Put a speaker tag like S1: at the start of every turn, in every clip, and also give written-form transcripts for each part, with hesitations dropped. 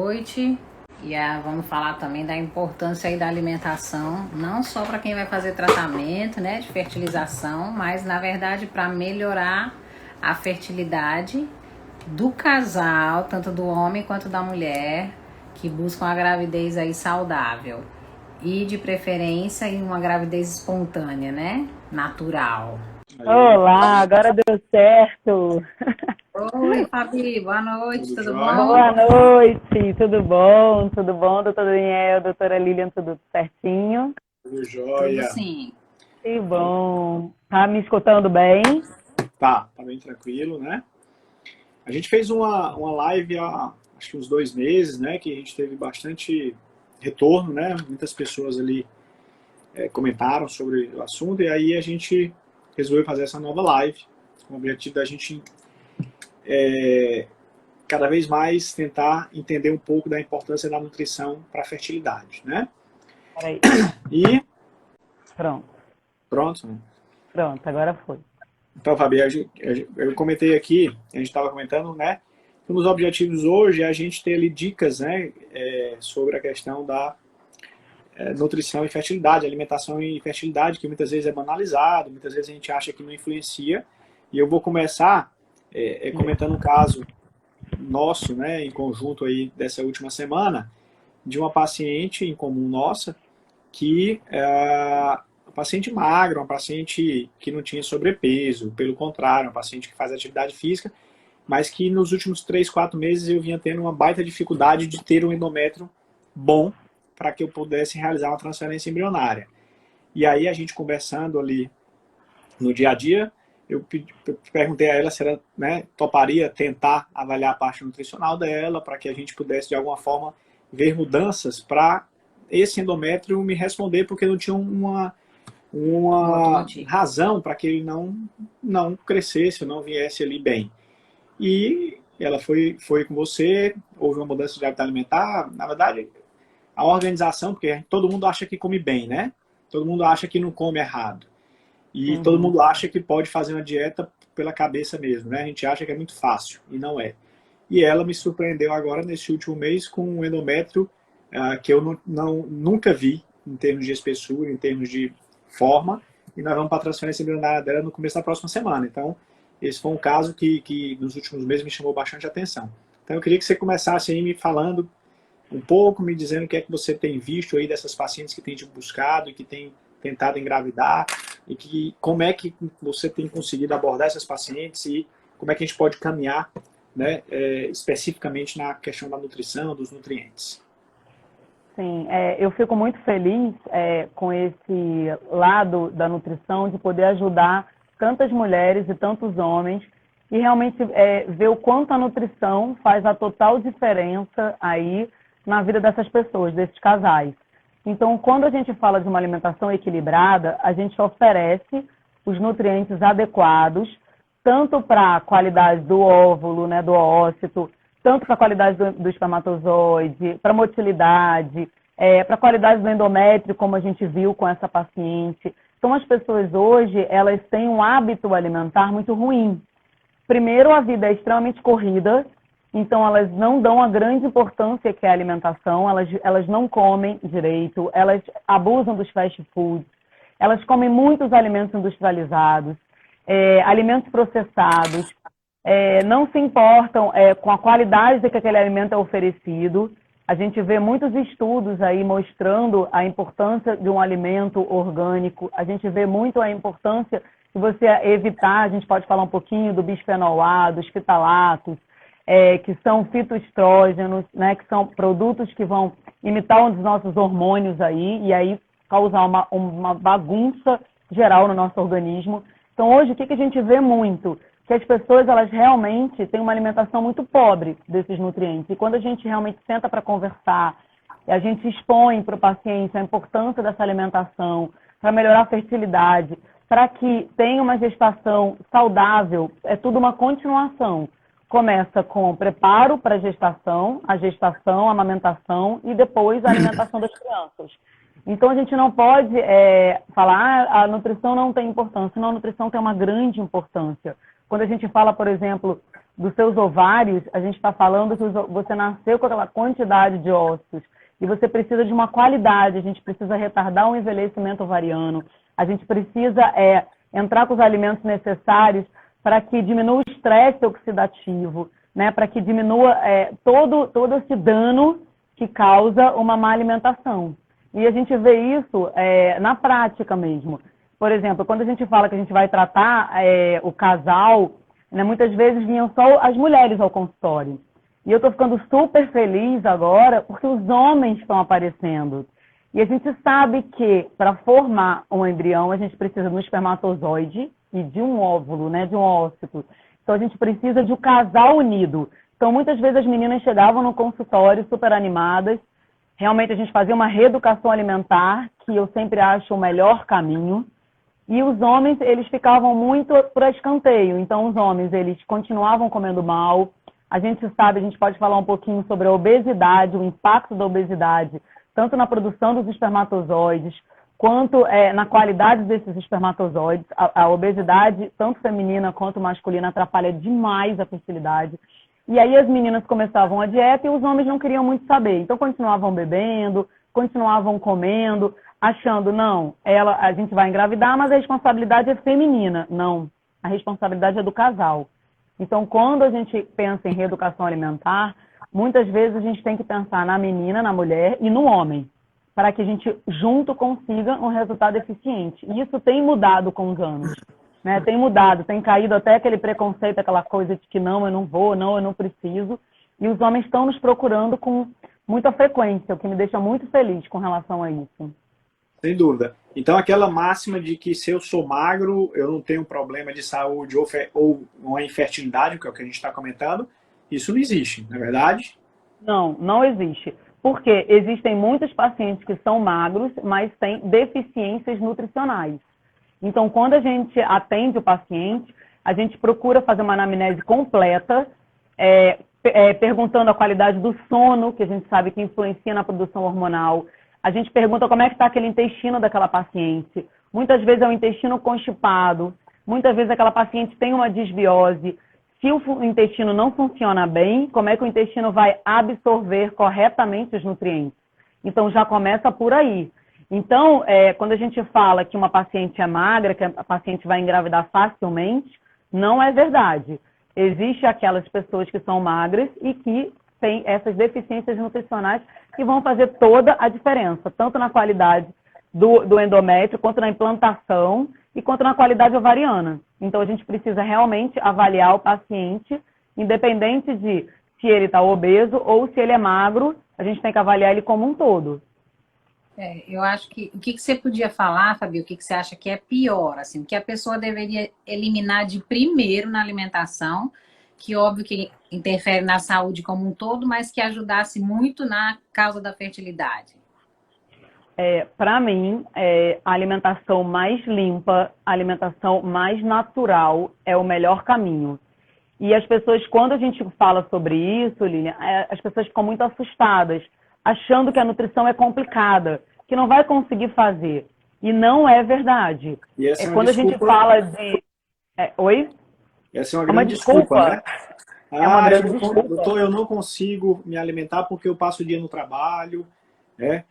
S1: noite. Vamos falar também da importância aí da alimentação, não só para quem vai fazer tratamento, né, de fertilização, mas na verdade para melhorar a fertilidade do casal, tanto do homem quanto da mulher, que buscam a gravidez aí saudável. E de preferência em uma gravidez espontânea, né? Natural.
S2: Olá, agora deu certo.
S1: Oi, Fabi, boa noite, tudo bom?
S2: Boa noite, tudo bom? Tudo bom, doutor Daniel, doutora Lilian, tudo certinho?
S3: Tudo jóia.
S1: Tudo sim.
S2: Que bom. Tá me escutando bem?
S3: Tá bem tranquilo, né? A gente fez uma live há, acho que uns 2 meses, né? Que a gente teve bastante retorno, né? Muitas pessoas ali comentaram sobre o assunto e aí a gente resolveu fazer essa nova live com o objetivo da gente cada vez mais tentar entender um pouco da importância da nutrição para a fertilidade, né?
S2: Peraí.
S3: E...
S2: Pronto,
S3: né?
S2: Pronto, agora foi.
S3: Então, Fabi, eu comentei aqui, a gente estava comentando, né? Um dos objetivos hoje é a gente ter ali dicas, né? Sobre a questão da nutrição e fertilidade, alimentação e fertilidade, que muitas vezes é banalizado, muitas vezes a gente acha que não influencia. E eu vou começar comentando um caso nosso, né? Em conjunto aí dessa última semana, de uma paciente em comum nossa, que uma paciente magra, uma paciente que não tinha sobrepeso, pelo contrário, uma paciente que faz atividade física, mas que nos últimos 3, 4 meses eu vinha tendo uma baita dificuldade de ter um endométrio bom para que eu pudesse realizar uma transferência embrionária. E aí a gente conversando ali no dia a dia, eu perguntei a ela se ela toparia tentar avaliar a parte nutricional dela, para que a gente pudesse de alguma forma ver mudanças para esse endométrio me responder, porque não tinha uma razão para que ele não crescesse ou não viesse ali bem. E ela foi com você, houve uma mudança de hábito alimentar, na verdade, a organização, porque todo mundo acha que come bem, né? Todo mundo acha que não come errado. E todo mundo acha que pode fazer uma dieta pela cabeça mesmo, né? A gente acha que é muito fácil, e não é. E ela me surpreendeu agora, nesse último mês, com um endométrio que eu nunca vi, em termos de espessura, em termos de forma, e nós vamos para a transferência embrionária dela no começo da próxima semana. Então, esse foi um caso que nos últimos meses me chamou bastante atenção. Então, eu queria que você começasse aí me falando um pouco, me dizendo o que é que você tem visto aí dessas pacientes que têm te buscado e que têm tentado engravidar, e como é que você tem conseguido abordar essas pacientes e como é que a gente pode caminhar, né, especificamente na questão da nutrição, dos nutrientes.
S2: Sim, eu fico muito feliz com esse lado da nutrição, de poder ajudar tantas mulheres e tantos homens, e realmente ver o quanto a nutrição faz a total diferença aí na vida dessas pessoas, desses casais. Então, quando a gente fala de uma alimentação equilibrada, a gente oferece os nutrientes adequados, tanto para a qualidade do óvulo, né, do ócito, tanto para a qualidade do espermatozoide, para a motilidade, para a qualidade do endométrio, como a gente viu com essa paciente. Então, as pessoas hoje, elas têm um hábito alimentar muito ruim. Primeiro, a vida é extremamente corrida, então elas não dão a grande importância que é a alimentação, elas não comem direito, elas abusam dos fast foods, elas comem muitos alimentos industrializados, alimentos processados, não se importam com a qualidade de que aquele alimento é oferecido. A gente vê muitos estudos aí mostrando a importância de um alimento orgânico, a gente vê muito a importância de você evitar, a gente pode falar um pouquinho do bisfenol A, dos fitalatos, que são fitoestrógenos, né, que são produtos que vão imitar um dos nossos hormônios aí, e aí causar uma bagunça geral no nosso organismo. Então, hoje, o que a gente vê muito? Que as pessoas, elas realmente têm uma alimentação muito pobre desses nutrientes. E quando a gente realmente senta para conversar, a gente expõe para o paciente a importância dessa alimentação, para melhorar a fertilidade, para que tenha uma gestação saudável, é tudo uma continuação. Começa com o preparo para a gestação, a amamentação e depois a alimentação das crianças. Então, a gente não pode falar a nutrição não tem importância. Não, a nutrição tem uma grande importância. Quando a gente fala, por exemplo, dos seus ovários, a gente está falando que você nasceu com aquela quantidade de ócitos e você precisa de uma qualidade, a gente precisa retardar o envelhecimento ovariano, a gente precisa entrar com os alimentos necessários para que diminua o estresse oxidativo, né, para que diminua todo esse dano que causa uma má alimentação. E a gente vê isso na prática mesmo. Por exemplo, quando a gente fala que a gente vai tratar o casal, né, muitas vezes vinham só as mulheres ao consultório. E eu estou ficando super feliz agora porque os homens estão aparecendo. E a gente sabe que para formar um embrião a gente precisa de um espermatozoide e de um óvulo, né, de um ócito. Então a gente precisa de um casal unido. Então muitas vezes as meninas chegavam no consultório super animadas. Realmente a gente fazia uma reeducação alimentar, que eu sempre acho o melhor caminho. E os homens, eles ficavam muito por escanteio. Então, os homens, eles continuavam comendo mal. A gente sabe, a gente pode falar um pouquinho sobre a obesidade, o impacto da obesidade, tanto na produção dos espermatozoides, quanto na qualidade desses espermatozoides. A obesidade, tanto feminina quanto masculina, atrapalha demais a fertilidade. E aí as meninas começavam a dieta e os homens não queriam muito saber. Então, continuavam bebendo, continuavam comendo, achando, não, a gente vai engravidar, mas a responsabilidade é feminina. Não, a responsabilidade é do casal. Então, quando a gente pensa em reeducação alimentar, muitas vezes a gente tem que pensar na menina, na mulher e no homem, para que a gente junto consiga um resultado eficiente. E isso tem mudado com os anos, né? Tem mudado, tem caído até aquele preconceito, aquela coisa de que não, eu não vou, não, eu não preciso. E os homens estão nos procurando com muita frequência, o que me deixa muito feliz com relação a isso.
S3: Sem dúvida. Então, aquela máxima de que se eu sou magro, eu não tenho problema de saúde ou uma infertilidade, que é o que a gente está comentando, isso não existe, não é verdade?
S2: Não, não existe. Porque existem muitos pacientes que são magros, mas têm deficiências nutricionais. Então, quando a gente atende o paciente, a gente procura fazer uma anamnese completa, perguntando a qualidade do sono, que a gente sabe que influencia na produção hormonal. A gente pergunta como é que está aquele intestino daquela paciente. Muitas vezes é um intestino constipado, muitas vezes aquela paciente tem uma disbiose. Se o intestino não funciona bem, como é que o intestino vai absorver corretamente os nutrientes? Então já começa por aí. Então, quando a gente fala que uma paciente é magra, que a paciente vai engravidar facilmente, não é verdade. Existem aquelas pessoas que são magras e que têm essas deficiências nutricionais que vão fazer toda a diferença, tanto na qualidade do endométrio, quanto na implantação e quanto na qualidade ovariana. Então, a gente precisa realmente avaliar o paciente, independente de se ele está obeso ou se ele é magro, a gente tem que avaliar ele como um todo.
S1: Eu acho que o que você podia falar, Fabi, o que você acha que é pior, assim, que a pessoa deveria eliminar de primeiro na alimentação, que óbvio que interfere na saúde como um todo, mas que ajudasse muito na causa da fertilidade?
S2: Para mim, a alimentação mais limpa, a alimentação mais natural é o melhor caminho. E as pessoas, quando a gente fala sobre isso, Lilian, as pessoas ficam muito assustadas, achando que a nutrição é complicada, que não vai conseguir fazer. E não é verdade.
S3: E essa é uma
S2: Quando
S3: desculpa...
S2: a gente fala de... Oi?
S3: Essa é uma grande desculpa, né?
S2: É uma grande desculpa.
S3: Doutor, eu não consigo me alimentar porque eu passo o dia no trabalho, né?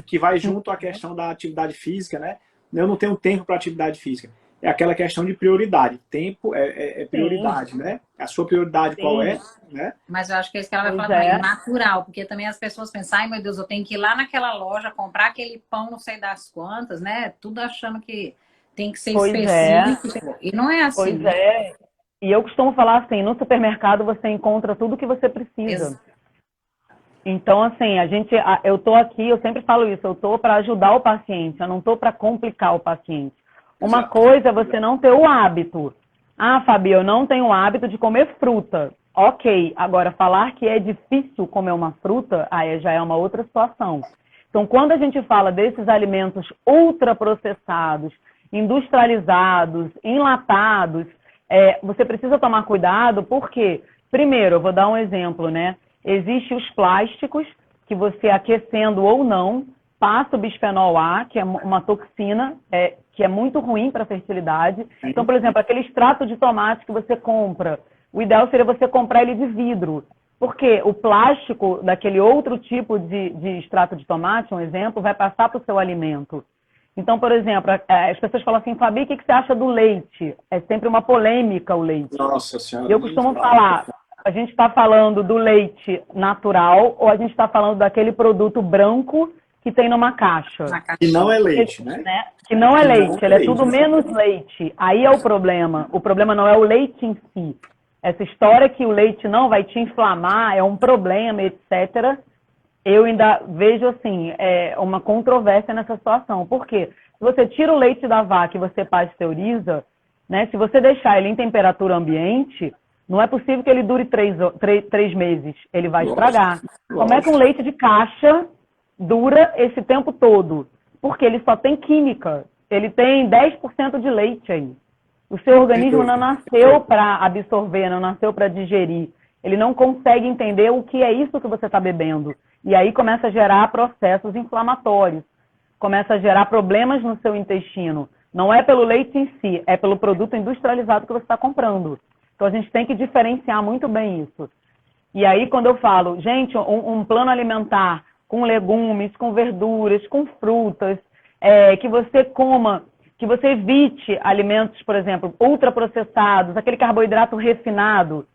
S3: Que vai junto à questão da atividade física, né? Eu não tenho tempo para atividade física. É aquela questão de prioridade. Tempo é prioridade, né? A sua prioridade qual é, né?
S1: Mas eu acho que é isso que ela vai falar também, natural, porque também as pessoas pensam, ai meu Deus, eu tenho que ir lá naquela loja comprar aquele pão não sei das quantas, né? Tudo achando que tem que ser específico. E não é assim.
S2: Pois é. E eu costumo falar assim, no supermercado você encontra tudo que você precisa. Então, assim, eu tô aqui, eu sempre falo isso, eu tô para ajudar o paciente, eu não tô para complicar o paciente. Uma coisa é você não ter o hábito. Ah, Fabi, eu não tenho o hábito de comer fruta. Ok, agora falar que é difícil comer uma fruta, aí já é uma outra situação. Então, quando a gente fala desses alimentos ultraprocessados, industrializados, enlatados, você precisa tomar cuidado porque, primeiro, eu vou dar um exemplo, né? Existem os plásticos que você aquecendo ou não, passa o bisfenol A, que é uma toxina que é muito ruim para a fertilidade. Então, por exemplo, aquele extrato de tomate que você compra o ideal seria você comprar ele de vidro. Porque o plástico daquele outro tipo de extrato de tomate, um exemplo, vai passar para o seu alimento. Então, por exemplo, as pessoas falam assim, Fabi, o que você acha do leite? É sempre uma polêmica o leite.
S3: Nossa Senhora.
S2: Eu costumo falar, a gente está falando do leite natural ou a gente está falando daquele produto branco que tem numa caixa?
S3: Que não é leite, né?
S2: Que não é leite, ele é
S3: leite,
S2: tudo menos leite. Aí é o problema. O problema não é o leite em si. Essa história que o leite não vai te inflamar, é um problema, etc., eu ainda vejo, assim, uma controvérsia nessa situação. Por quê? Se você tira o leite da vaca e você pasteuriza, né, se você deixar ele em temperatura ambiente, não é possível que ele dure 3 meses. Ele vai estragar. Como é que um leite de caixa dura esse tempo todo? Porque ele só tem química. Ele tem 10% de leite aí. O seu organismo não nasceu para absorver, não nasceu para digerir. Ele não consegue entender o que é isso que você está bebendo. E aí começa a gerar processos inflamatórios. Começa a gerar problemas no seu intestino. Não é pelo leite em si, é pelo produto industrializado que você está comprando. Então a gente tem que diferenciar muito bem isso. E aí quando eu falo, gente, um plano alimentar com legumes, com verduras, com frutas, que você coma, que você evite alimentos, por exemplo, ultraprocessados, aquele carboidrato refinado,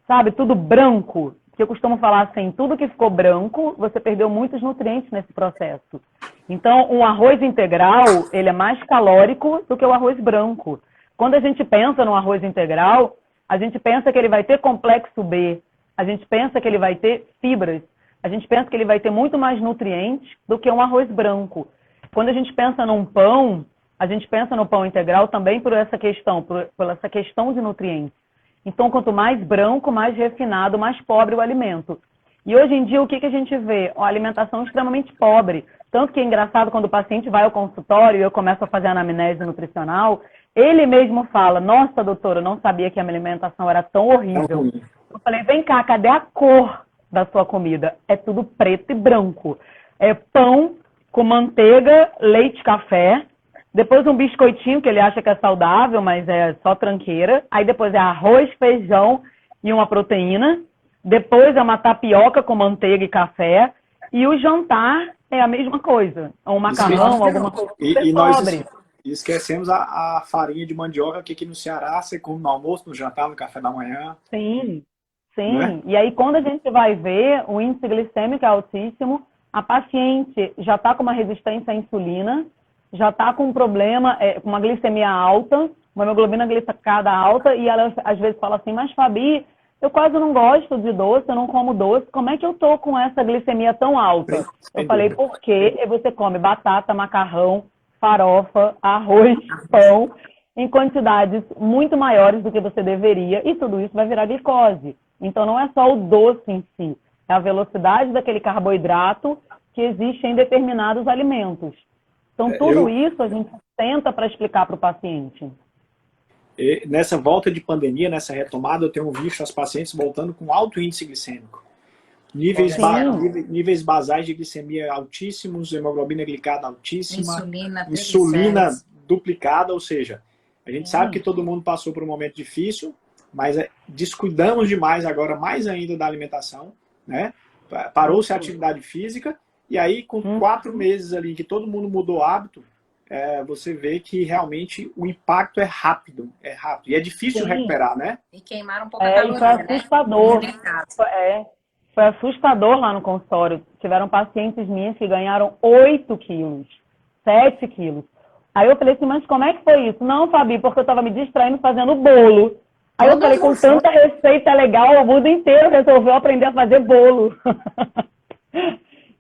S2: sabe, tudo branco, que eu costumo falar assim, tudo que ficou branco, você perdeu muitos nutrientes nesse processo. Então, um arroz integral, ele é mais calórico do que o arroz branco. Quando a gente pensa no arroz integral, a gente pensa que ele vai ter complexo B, a gente pensa que ele vai ter fibras, a gente pensa que ele vai ter muito mais nutrientes do que um arroz branco. Quando a gente pensa num pão, a gente pensa no pão integral também por essa questão de nutrientes. Então, quanto mais branco, mais refinado, mais pobre o alimento. E hoje em dia, o que a gente vê? Uma alimentação extremamente pobre. Tanto que é engraçado quando o paciente vai ao consultório e eu começo a fazer anamnese nutricional, ele mesmo fala, nossa, doutora, eu não sabia que a minha alimentação era tão horrível. Eu falei, vem cá, cadê a cor da sua comida? É tudo preto e branco. É pão com manteiga, leite, café. Depois um biscoitinho, que ele acha que é saudável, mas é só tranqueira. Aí depois é arroz, feijão e uma proteína. Depois é uma tapioca com manteiga e café. E o jantar é a mesma coisa. Um macarrão, alguma coisa
S3: e nós esquecemos a farinha de mandioca, que aqui no Ceará você come no almoço, no jantar, no café da manhã.
S2: Sim, sim. Né? E aí quando a gente vai ver, o índice glicêmico é altíssimo. A paciente já está com uma resistência à insulina, já está com um problema, com uma glicemia alta, uma hemoglobina glicada alta, e ela às vezes fala assim, mas Fabi, eu quase não gosto de doce, eu não como doce, como é que eu tô com essa glicemia tão alta? Eu falei, porque você come batata, macarrão, farofa, arroz, pão, em quantidades muito maiores do que você deveria, e tudo isso vai virar glicose. Então não é só o doce em si, é a velocidade daquele carboidrato que existe em determinados alimentos. Então, tudo isso a gente tenta para explicar para o paciente.
S3: Nessa volta de pandemia, nessa retomada, eu tenho visto as pacientes voltando com alto índice glicêmico. Níveis basais de glicemia altíssimos, hemoglobina glicada altíssima, insulina duplicada, ou seja, a gente sabe que todo mundo passou por um momento difícil, mas descuidamos demais agora, mais ainda, da alimentação, né? Parou-se a atividade física. E aí, com 4 meses ali que todo mundo mudou o hábito, você vê que realmente o impacto é rápido. E é difícil recuperar, né?
S1: E queimaram um pouco a caloria,
S2: foi assustador. Né? Foi assustador lá no consultório. Tiveram pacientes minhas que ganharam 8 quilos, 7 quilos. Aí eu falei assim, mas como é que foi isso? Não, Fabi, porque eu estava me distraindo fazendo bolo. Aí eu falei, com tanta receita legal, o mundo inteiro resolveu aprender a fazer bolo.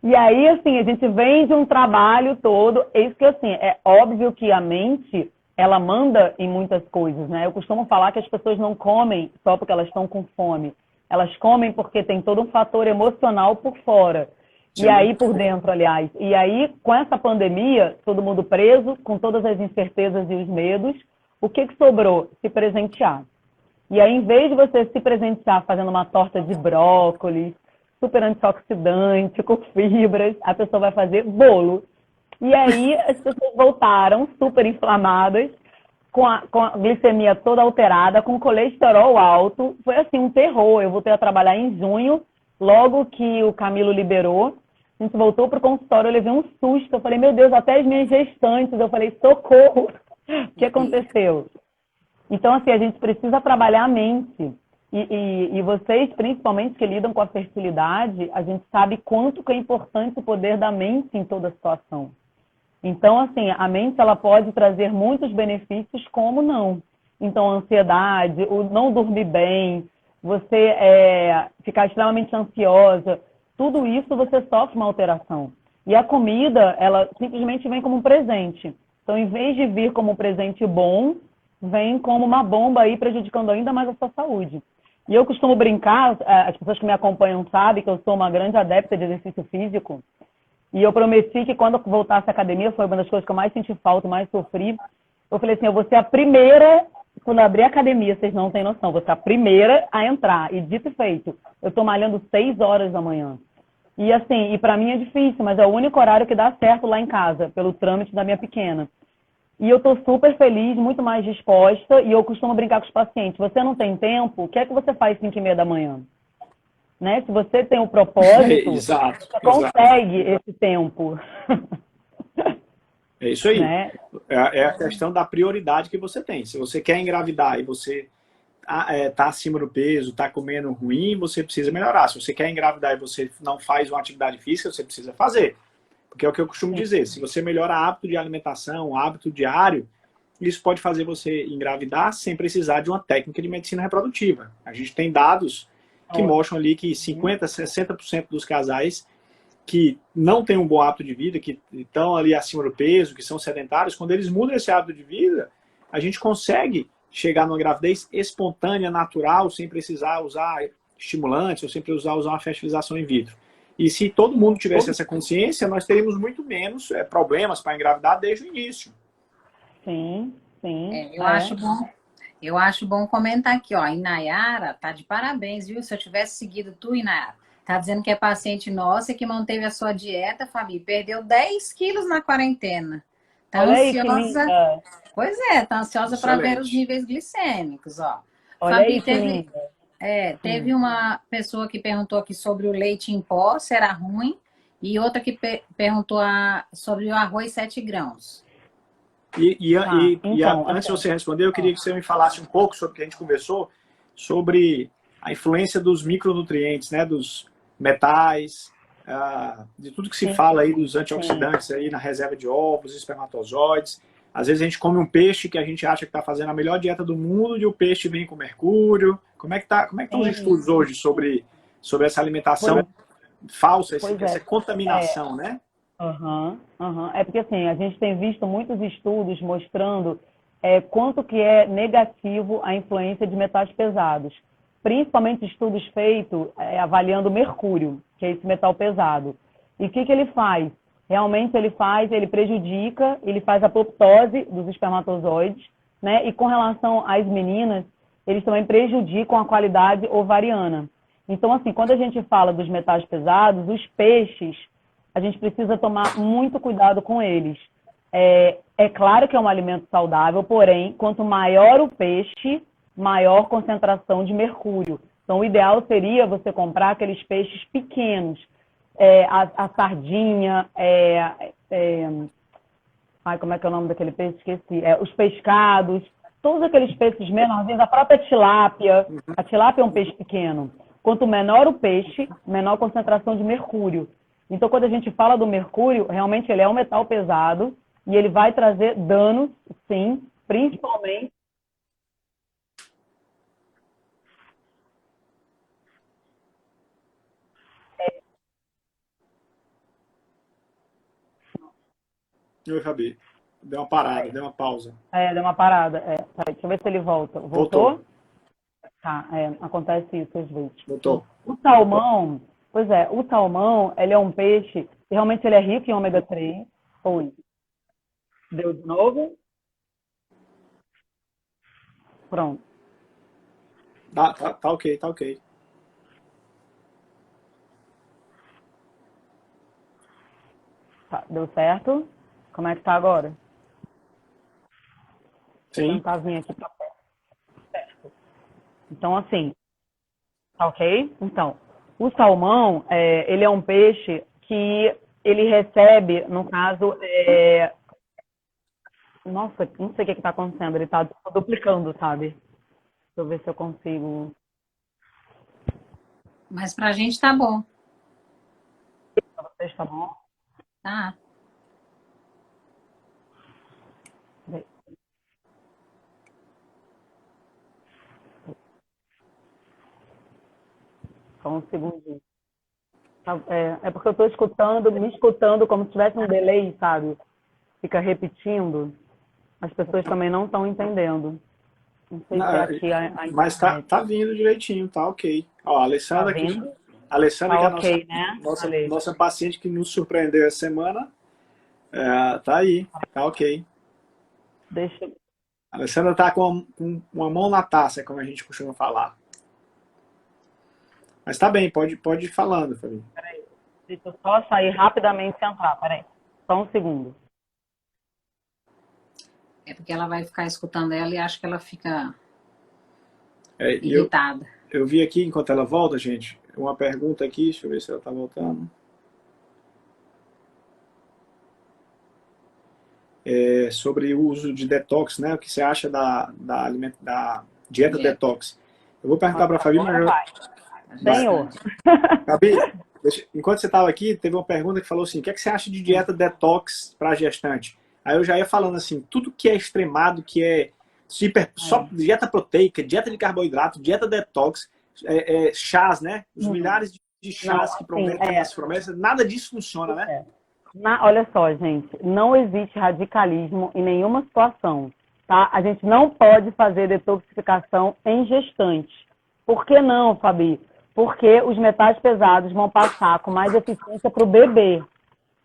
S2: E aí, assim, a gente vem de um trabalho todo, isso que, assim, é óbvio que a mente, ela manda em muitas coisas, né? Eu costumo falar que as pessoas não comem só porque elas estão com fome. Elas comem porque tem todo um fator emocional por fora. E aí, por dentro, aliás. E aí, com essa pandemia, todo mundo preso, com todas as incertezas e os medos, o que sobrou? Se presentear. E aí, em vez de você se presentear fazendo uma torta de brócolis, super antioxidante, com fibras, a pessoa vai fazer bolo. E aí as pessoas voltaram super inflamadas, com a glicemia toda alterada, com colesterol alto. Foi assim, um terror. Eu voltei a trabalhar em junho, logo que o Camilo liberou. A gente voltou para o consultório, eu levei um susto. Eu falei, meu Deus, até as minhas gestantes. Eu falei, socorro, o que aconteceu? Então, assim, a gente precisa trabalhar a mente. E vocês, principalmente, que lidam com a fertilidade, a gente sabe quanto que é importante o poder da mente em toda a situação. Então, assim, a mente ela pode trazer muitos benefícios, como não. Então, a ansiedade, o não dormir bem, você ficar extremamente ansiosa, tudo isso você sofre uma alteração. E a comida, ela simplesmente vem como um presente. Então, em vez de vir como um presente bom, vem como uma bomba aí prejudicando ainda mais a sua saúde. E eu costumo brincar, as pessoas que me acompanham sabem que eu sou uma grande adepta de exercício físico. E eu prometi que quando eu voltasse à academia, foi uma das coisas que eu mais senti falta, mais sofri. Eu falei assim, eu vou ser a primeira, quando abrir a academia, vocês não têm noção, vou ser a primeira a entrar. E dito e feito, eu estou malhando 6 horas da manhã. E assim, e para mim é difícil, mas é o único horário que dá certo lá em casa, pelo trâmite da minha pequena. E eu estou super feliz, muito mais disposta, e eu costumo brincar com os pacientes. Você não tem tempo? O que é que você faz às 5h30 da manhã? Né? Se você tem um propósito,
S3: Exato,
S2: você
S3: exato.
S2: consegue esse tempo.
S3: É isso aí.
S2: Né?
S3: É a questão da prioridade que você tem. Se você quer engravidar e você está acima do peso, está comendo ruim, você precisa melhorar. Se você quer engravidar e você não faz uma atividade física, você precisa fazer. Porque é o que eu costumo dizer, se você melhora hábito de alimentação, hábito diário, isso pode fazer você engravidar sem precisar de uma técnica de medicina reprodutiva. A gente tem dados que mostram ali que 50%, 60% dos casais que não têm um bom hábito de vida, que estão ali acima do peso, que são sedentários, quando eles mudam esse hábito de vida, a gente consegue chegar numa gravidez espontânea, natural, sem precisar usar estimulantes ou sem precisar usar uma fertilização in vitro. E se todo mundo tivesse essa consciência, nós teríamos muito menos problemas para engravidar desde o início.
S2: Sim, sim.
S1: Eu acho bom comentar aqui, ó. Inayara tá de parabéns, viu? Se eu tivesse seguido tu, Inayara, tá dizendo que é paciente nossa que manteve a sua dieta, Fabi, perdeu 10 quilos na quarentena. Tá
S2: Olha aí que
S1: ansiosa.
S2: linda.
S1: Pois é, tá ansiosa para ver os
S3: Excelente.
S1: níveis glicêmicos, ó.
S2: Olha
S1: Fabi,
S2: aí que linda.
S1: teve uma pessoa que perguntou aqui sobre o leite em pó, se era ruim, e outra que perguntou sobre o arroz 7 grãos.
S2: Então,
S3: Antes de
S2: assim,
S3: você responder, eu queria que você me falasse um pouco sobre o que a gente conversou, sobre a influência dos micronutrientes, né, dos metais, de tudo que se fala aí dos antioxidantes aí na reserva de ovos, espermatozoides. Às vezes a gente come um peixe que a gente acha que está fazendo a melhor dieta do mundo e o peixe vem com mercúrio. Como é que estão os estudos hoje sobre essa alimentação falsa, essa contaminação, né?
S2: É porque assim, a gente tem visto muitos estudos mostrando quanto que é negativo a influência de metais pesados. Principalmente estudos feitos avaliando o mercúrio, que é esse metal pesado. E o que ele faz? Realmente ele prejudica, ele faz a apoptose dos espermatozoides, né? E com relação às meninas, eles também prejudicam a qualidade ovariana. Então, assim, quando a gente fala dos metais pesados, os peixes, a gente precisa tomar muito cuidado com eles. É claro que é um alimento saudável, porém, quanto maior o peixe, maior concentração de mercúrio. Então, o ideal seria você comprar aqueles peixes pequenos, a sardinha, como é que é o nome daquele peixe? Esqueci. Os pescados, todos aqueles peixes menorzinhos, a própria tilápia. A tilápia é um peixe pequeno. Quanto menor o peixe, menor concentração de mercúrio. Então, quando a gente fala do mercúrio, realmente ele é um metal pesado e ele vai trazer danos, sim, principalmente.
S3: Oi, Fabi. Deu uma parada, deu uma pausa.
S2: Deu uma parada. Deixa eu ver se ele volta.
S3: Voltou?
S2: Tá, acontece isso às vezes.
S3: Voltou.
S2: O salmão, o salmão, ele é um peixe, que realmente ele é rico em ômega 3. Oi. Deu de novo? Pronto.
S3: Tá ok, tá ok.
S2: Tá, deu certo? Como é que tá agora? Vou
S3: Sim.
S2: tentar vir aqui para perto. Então, assim, tá ok? Então, o salmão, ele é um peixe que ele recebe, no caso, nossa, não sei o que está acontecendo, ele está duplicando, sabe? Deixa eu ver se eu consigo.
S1: Mas pra gente tá bom,
S2: Para vocês, tá bom?
S1: tá?
S2: Só um segundinho. É porque eu estou escutando, me escutando como se tivesse um delay, sabe? Fica repetindo. As pessoas também não estão entendendo. Não sei
S3: Não,
S2: se é aqui a
S3: mas tá,
S2: internet.
S3: tá vindo direitinho, tá ok. Ó, a
S2: Tá
S3: Alessandra aqui,
S2: vendo?
S3: a Alessandra
S2: Tá
S3: que é a
S2: ok, né? Ale,
S3: nossa paciente que nos surpreendeu essa semana, tá aí, tá ok.
S2: deixa eu.
S3: A Alessandra tá com uma mão na taça, como a gente costuma falar. Mas tá bem, pode ir falando, Fabi.
S2: Peraí. Deixa eu só sair rapidamente e entrar. Peraí. Só um segundo.
S1: É porque ela vai ficar escutando ela e acho que ela fica
S3: E
S1: irritada.
S3: eu vi aqui, enquanto ela volta, gente, uma pergunta aqui, deixa eu ver se ela tá voltando. Sobre o uso de detox, né? O que você acha da dieta
S1: Dieta.
S3: detox? Eu vou perguntar para a Fabi,
S2: Agora vai. Senhor.
S1: Bastante.
S3: Fabi, enquanto você estava aqui, teve uma pergunta que falou assim: o que é que você acha de dieta detox para gestante? Aí eu já ia falando assim: tudo que é extremado, que é só dieta proteica, dieta de carboidrato, dieta detox, chás, né? Os milhares de chás
S2: Não,
S3: que
S2: assim,
S3: prometem as promessas, nada disso funciona, né?
S2: Olha só, gente, não existe radicalismo em nenhuma situação, tá? A gente não pode fazer detoxificação em gestante. Por que não, Fabi? Porque os metais pesados vão passar com mais eficiência para o bebê.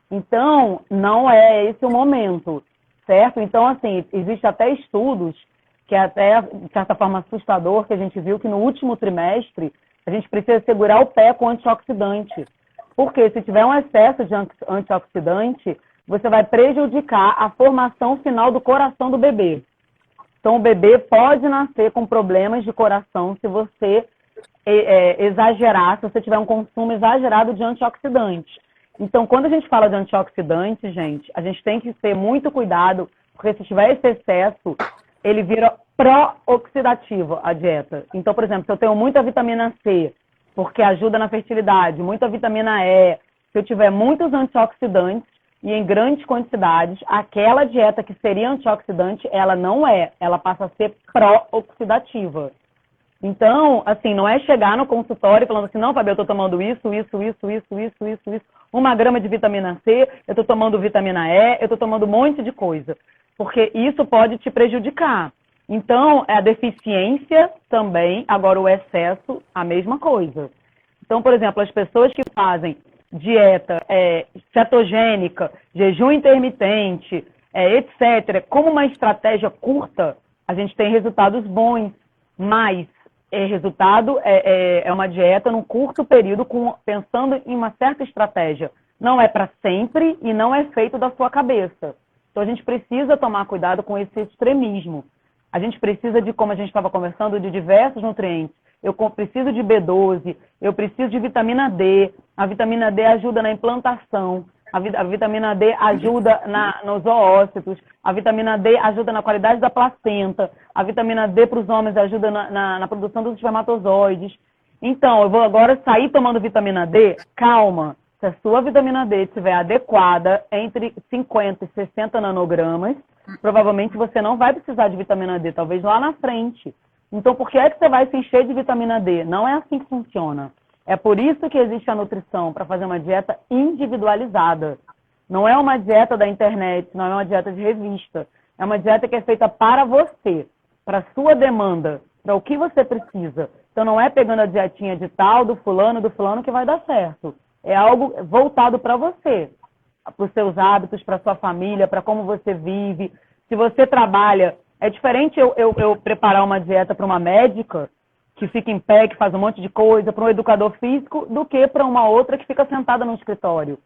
S2: Então, não é esse o momento, certo? Então, assim, existe até estudos que é até, de certa forma, assustador, que a gente viu que no último trimestre a gente precisa segurar o pé com antioxidante. Porque se tiver um excesso de antioxidante, você vai prejudicar a formação final do coração do bebê. Então, o bebê pode nascer com problemas de coração se você exagerar, se você tiver um consumo exagerado de antioxidantes. Então, quando a gente fala de antioxidante, gente, a gente tem que ter muito cuidado, porque se tiver esse excesso, ele vira pró-oxidativo a dieta. Então, por exemplo, se eu tenho muita vitamina C, porque ajuda na fertilidade, muita vitamina E, se eu tiver muitos antioxidantes e em grandes quantidades, aquela dieta que seria antioxidante, ela não é, ela passa a ser pró-oxidativa. Então, assim, não é chegar no consultório falando assim, não, Fabi, eu estou tomando isso, 1 grama de vitamina C, eu estou tomando vitamina E, eu estou tomando um monte de coisa, porque isso pode te prejudicar. Então, a deficiência também, agora o excesso, a mesma coisa. Então, por exemplo, as pessoas que fazem dieta cetogênica, jejum intermitente, etc., como uma estratégia curta, a gente tem resultados bons, mas resultado é uma dieta num curto período, pensando em uma certa estratégia. Não é para sempre e não é feito da sua cabeça. Então, a gente precisa tomar cuidado com esse extremismo. A gente precisa de, como a gente estava conversando, de diversos nutrientes. Eu preciso de B12, eu preciso de vitamina D. A vitamina D ajuda na implantação. A vitamina D ajuda nos oócitos. A vitamina D ajuda na qualidade da placenta. A vitamina D para os homens ajuda na produção dos espermatozoides. Então, eu vou agora sair tomando vitamina D? Calma. Se a sua vitamina D estiver adequada, entre 50 e 60 nanogramas, provavelmente você não vai precisar de vitamina D, talvez lá na frente. Então, por que é que você vai se encher de vitamina D? Não é assim que funciona. É por isso que existe a nutrição, para fazer uma dieta individualizada. Não é uma dieta da internet, não é uma dieta de revista. É uma dieta que é feita para você, para a sua demanda, para o que você precisa. Então, não é pegando a dietinha de tal, do fulano, que vai dar certo. É algo voltado para você, para os seus hábitos, para a sua família, para como você vive. Se você trabalha, é diferente eu preparar uma dieta para uma médica que fica em pé, que faz um monte de coisa, para um educador físico, do que para uma outra que fica sentada no escritório.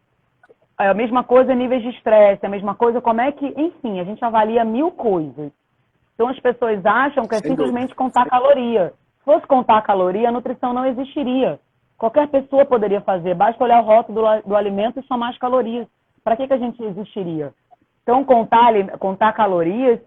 S2: É a mesma coisa em níveis de estresse, é a mesma coisa como é que, enfim, a gente avalia 1000 coisas. Então as pessoas acham que é
S3: Sem
S2: simplesmente
S3: dúvida.
S2: contar caloria. Se fosse contar caloria, a nutrição não existiria. Qualquer pessoa poderia fazer, basta olhar o rótulo do alimento e somar as calorias. Para que a gente existiria? Então, contar calorias,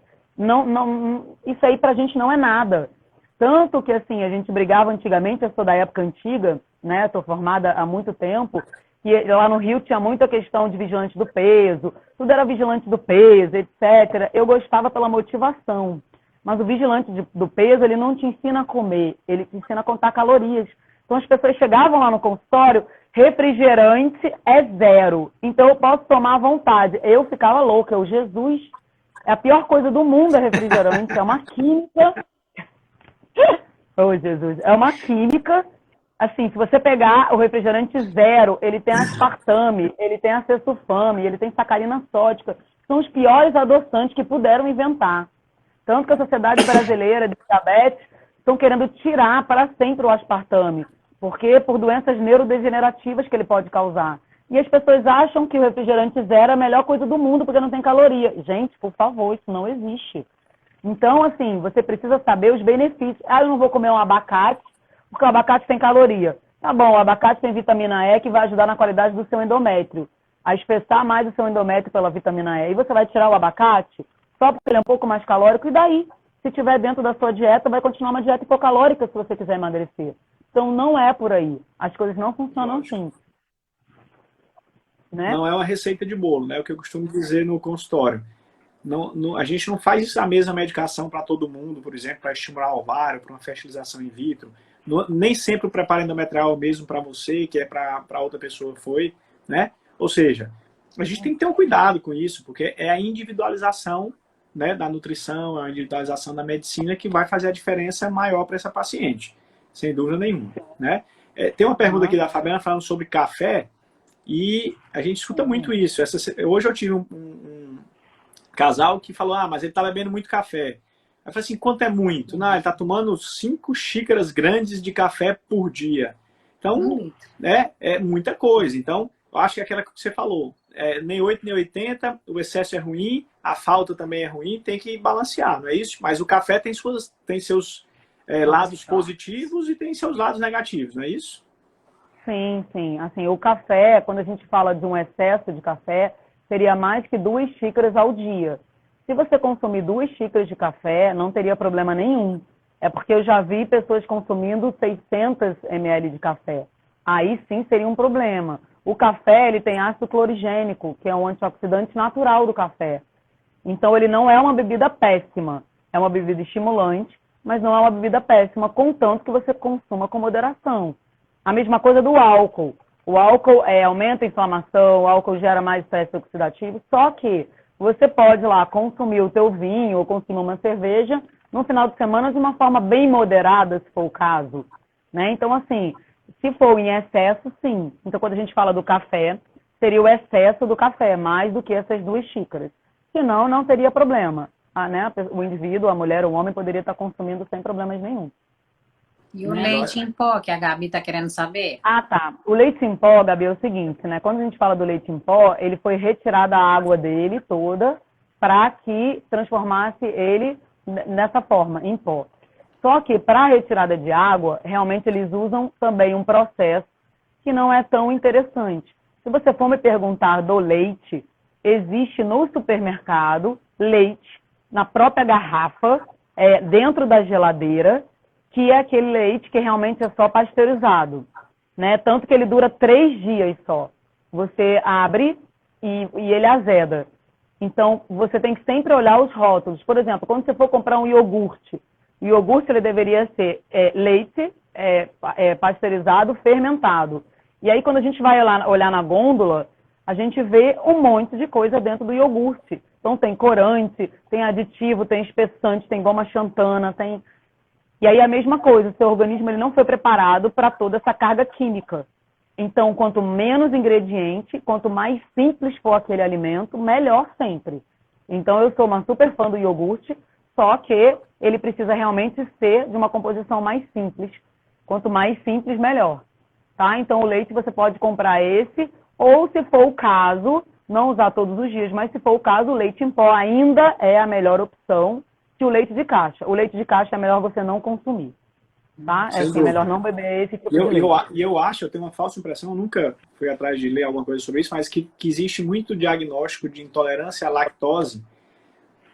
S2: isso aí pra gente não é nada. Tanto que, assim, a gente brigava antigamente, eu sou da época antiga, né? Estou formada há muito tempo, e lá no Rio tinha muita questão de vigilante do peso, tudo era vigilante do peso, etc. Eu gostava pela motivação, mas o vigilante do peso, ele não te ensina a comer, ele te ensina a contar calorias. Então as pessoas chegavam lá no consultório, refrigerante é 0, então eu posso tomar à vontade. Eu ficava louca, Jesus, é a pior coisa do mundo é refrigerante, é uma química. Oh, Jesus, é uma química. Assim, se você pegar o refrigerante 0, ele tem aspartame, ele tem acesulfame, ele tem sacarina sódica. São os piores adoçantes que puderam inventar. Tanto que a Sociedade Brasileira de Diabetes estão querendo tirar para sempre o aspartame, porque por doenças neurodegenerativas que ele pode causar. E as pessoas acham que o refrigerante 0 é a melhor coisa do mundo porque não tem caloria. Gente, por favor, isso não existe. Então, assim, você precisa saber os benefícios. Ah, eu não vou comer um abacate, porque o abacate tem caloria. Tá bom, o abacate tem vitamina E que vai ajudar na qualidade do seu endométrio, a espessar mais o seu endométrio pela vitamina E. E você vai tirar o abacate só porque ele é um pouco mais calórico, e daí? Se tiver dentro da sua dieta, vai continuar uma dieta hipocalórica se você quiser emagrecer. Então, não é por aí. As coisas não funcionam assim. Né?
S3: Não é uma receita de bolo, né? É o que eu costumo dizer no consultório. A gente não faz a mesma medicação para todo mundo, por exemplo, para estimular o ovário, para uma fertilização in vitro. Nem sempre o preparo endometrial é o mesmo para você, que é para outra pessoa foi, né? Ou seja, a gente tem que ter um cuidado com isso, porque é a individualização, né, da nutrição, a individualização da medicina que vai fazer a diferença maior para essa paciente, sem dúvida nenhuma, né? Tem uma pergunta aqui da Fabiana falando sobre café, e a gente escuta muito isso. Hoje eu tive um casal que falou, mas ele está bebendo muito café. Eu falei assim, quanto é muito? Não, ele está tomando 5 xícaras grandes de café por dia. Então, é muita coisa. Então, eu acho que é aquela que você falou, nem 8 nem 80, o excesso é ruim, a falta também é ruim, tem que balancear, não é isso? Mas o café tem seus lados positivos e tem seus lados negativos, não é isso?
S2: Sim, sim. Assim, o café, quando a gente fala de um excesso de café, seria mais que 2 xícaras ao dia. Se você consumir 2 xícaras de café, não teria problema nenhum. É porque eu já vi pessoas consumindo 600 ml de café. Aí sim seria um problema. O café, ele tem ácido clorigênico, que é um antioxidante natural do café. Então ele não é uma bebida péssima. É uma bebida estimulante, mas não é uma bebida péssima, contanto que você consuma com moderação. A mesma coisa do álcool. O álcool aumenta a inflamação, o álcool gera mais estresse oxidativo, só que você pode lá consumir o teu vinho ou consumir uma cerveja no final de semana de uma forma bem moderada, se for o caso. Né? Então, assim, se for em excesso, sim. Então, quando a gente fala do café, seria o excesso do café, mais do que essas 2 xícaras. Senão, não teria problema. Né? O indivíduo, a mulher, o homem poderia estar consumindo sem problemas nenhum.
S1: E o leite em pó, que a Gabi está querendo saber?
S2: Ah, tá. O leite em pó, Gabi, é o seguinte, né? Quando a gente fala do leite em pó, ele foi retirada a água dele toda para que transformasse ele nessa forma, em pó. Só que para a retirada de água, realmente eles usam também um processo que não é tão interessante. Se você for me perguntar do leite, existe no supermercado leite na própria garrafa, dentro da geladeira, que é aquele leite que realmente é só pasteurizado, né? Tanto que ele dura 3 dias só. Você abre e ele azeda. Então, você tem que sempre olhar os rótulos. Por exemplo, quando você for comprar um iogurte, o iogurte ele deveria ser leite pasteurizado, fermentado. E aí, quando a gente vai olhar na gôndola, a gente vê um monte de coisa dentro do iogurte. Então, tem corante, tem aditivo, tem espessante, tem goma xantana, tem... E aí a mesma coisa, o seu organismo ele não foi preparado para toda essa carga química. Então, quanto menos ingrediente, quanto mais simples for aquele alimento, melhor sempre. Então, eu sou uma super fã do iogurte, só que ele precisa realmente ser de uma composição mais simples. Quanto mais simples, melhor. Tá? Então, o leite você pode comprar esse, ou se for o caso, não usar todos os dias, mas se for o caso, o leite em pó ainda é a melhor opção, que o leite de caixa. O leite de caixa é melhor você não consumir, tá? É assim, melhor não beber esse tipo de leite.
S3: Eu acho, eu tenho uma falsa impressão, eu nunca fui atrás de ler alguma coisa sobre isso, mas que existe muito diagnóstico de intolerância à lactose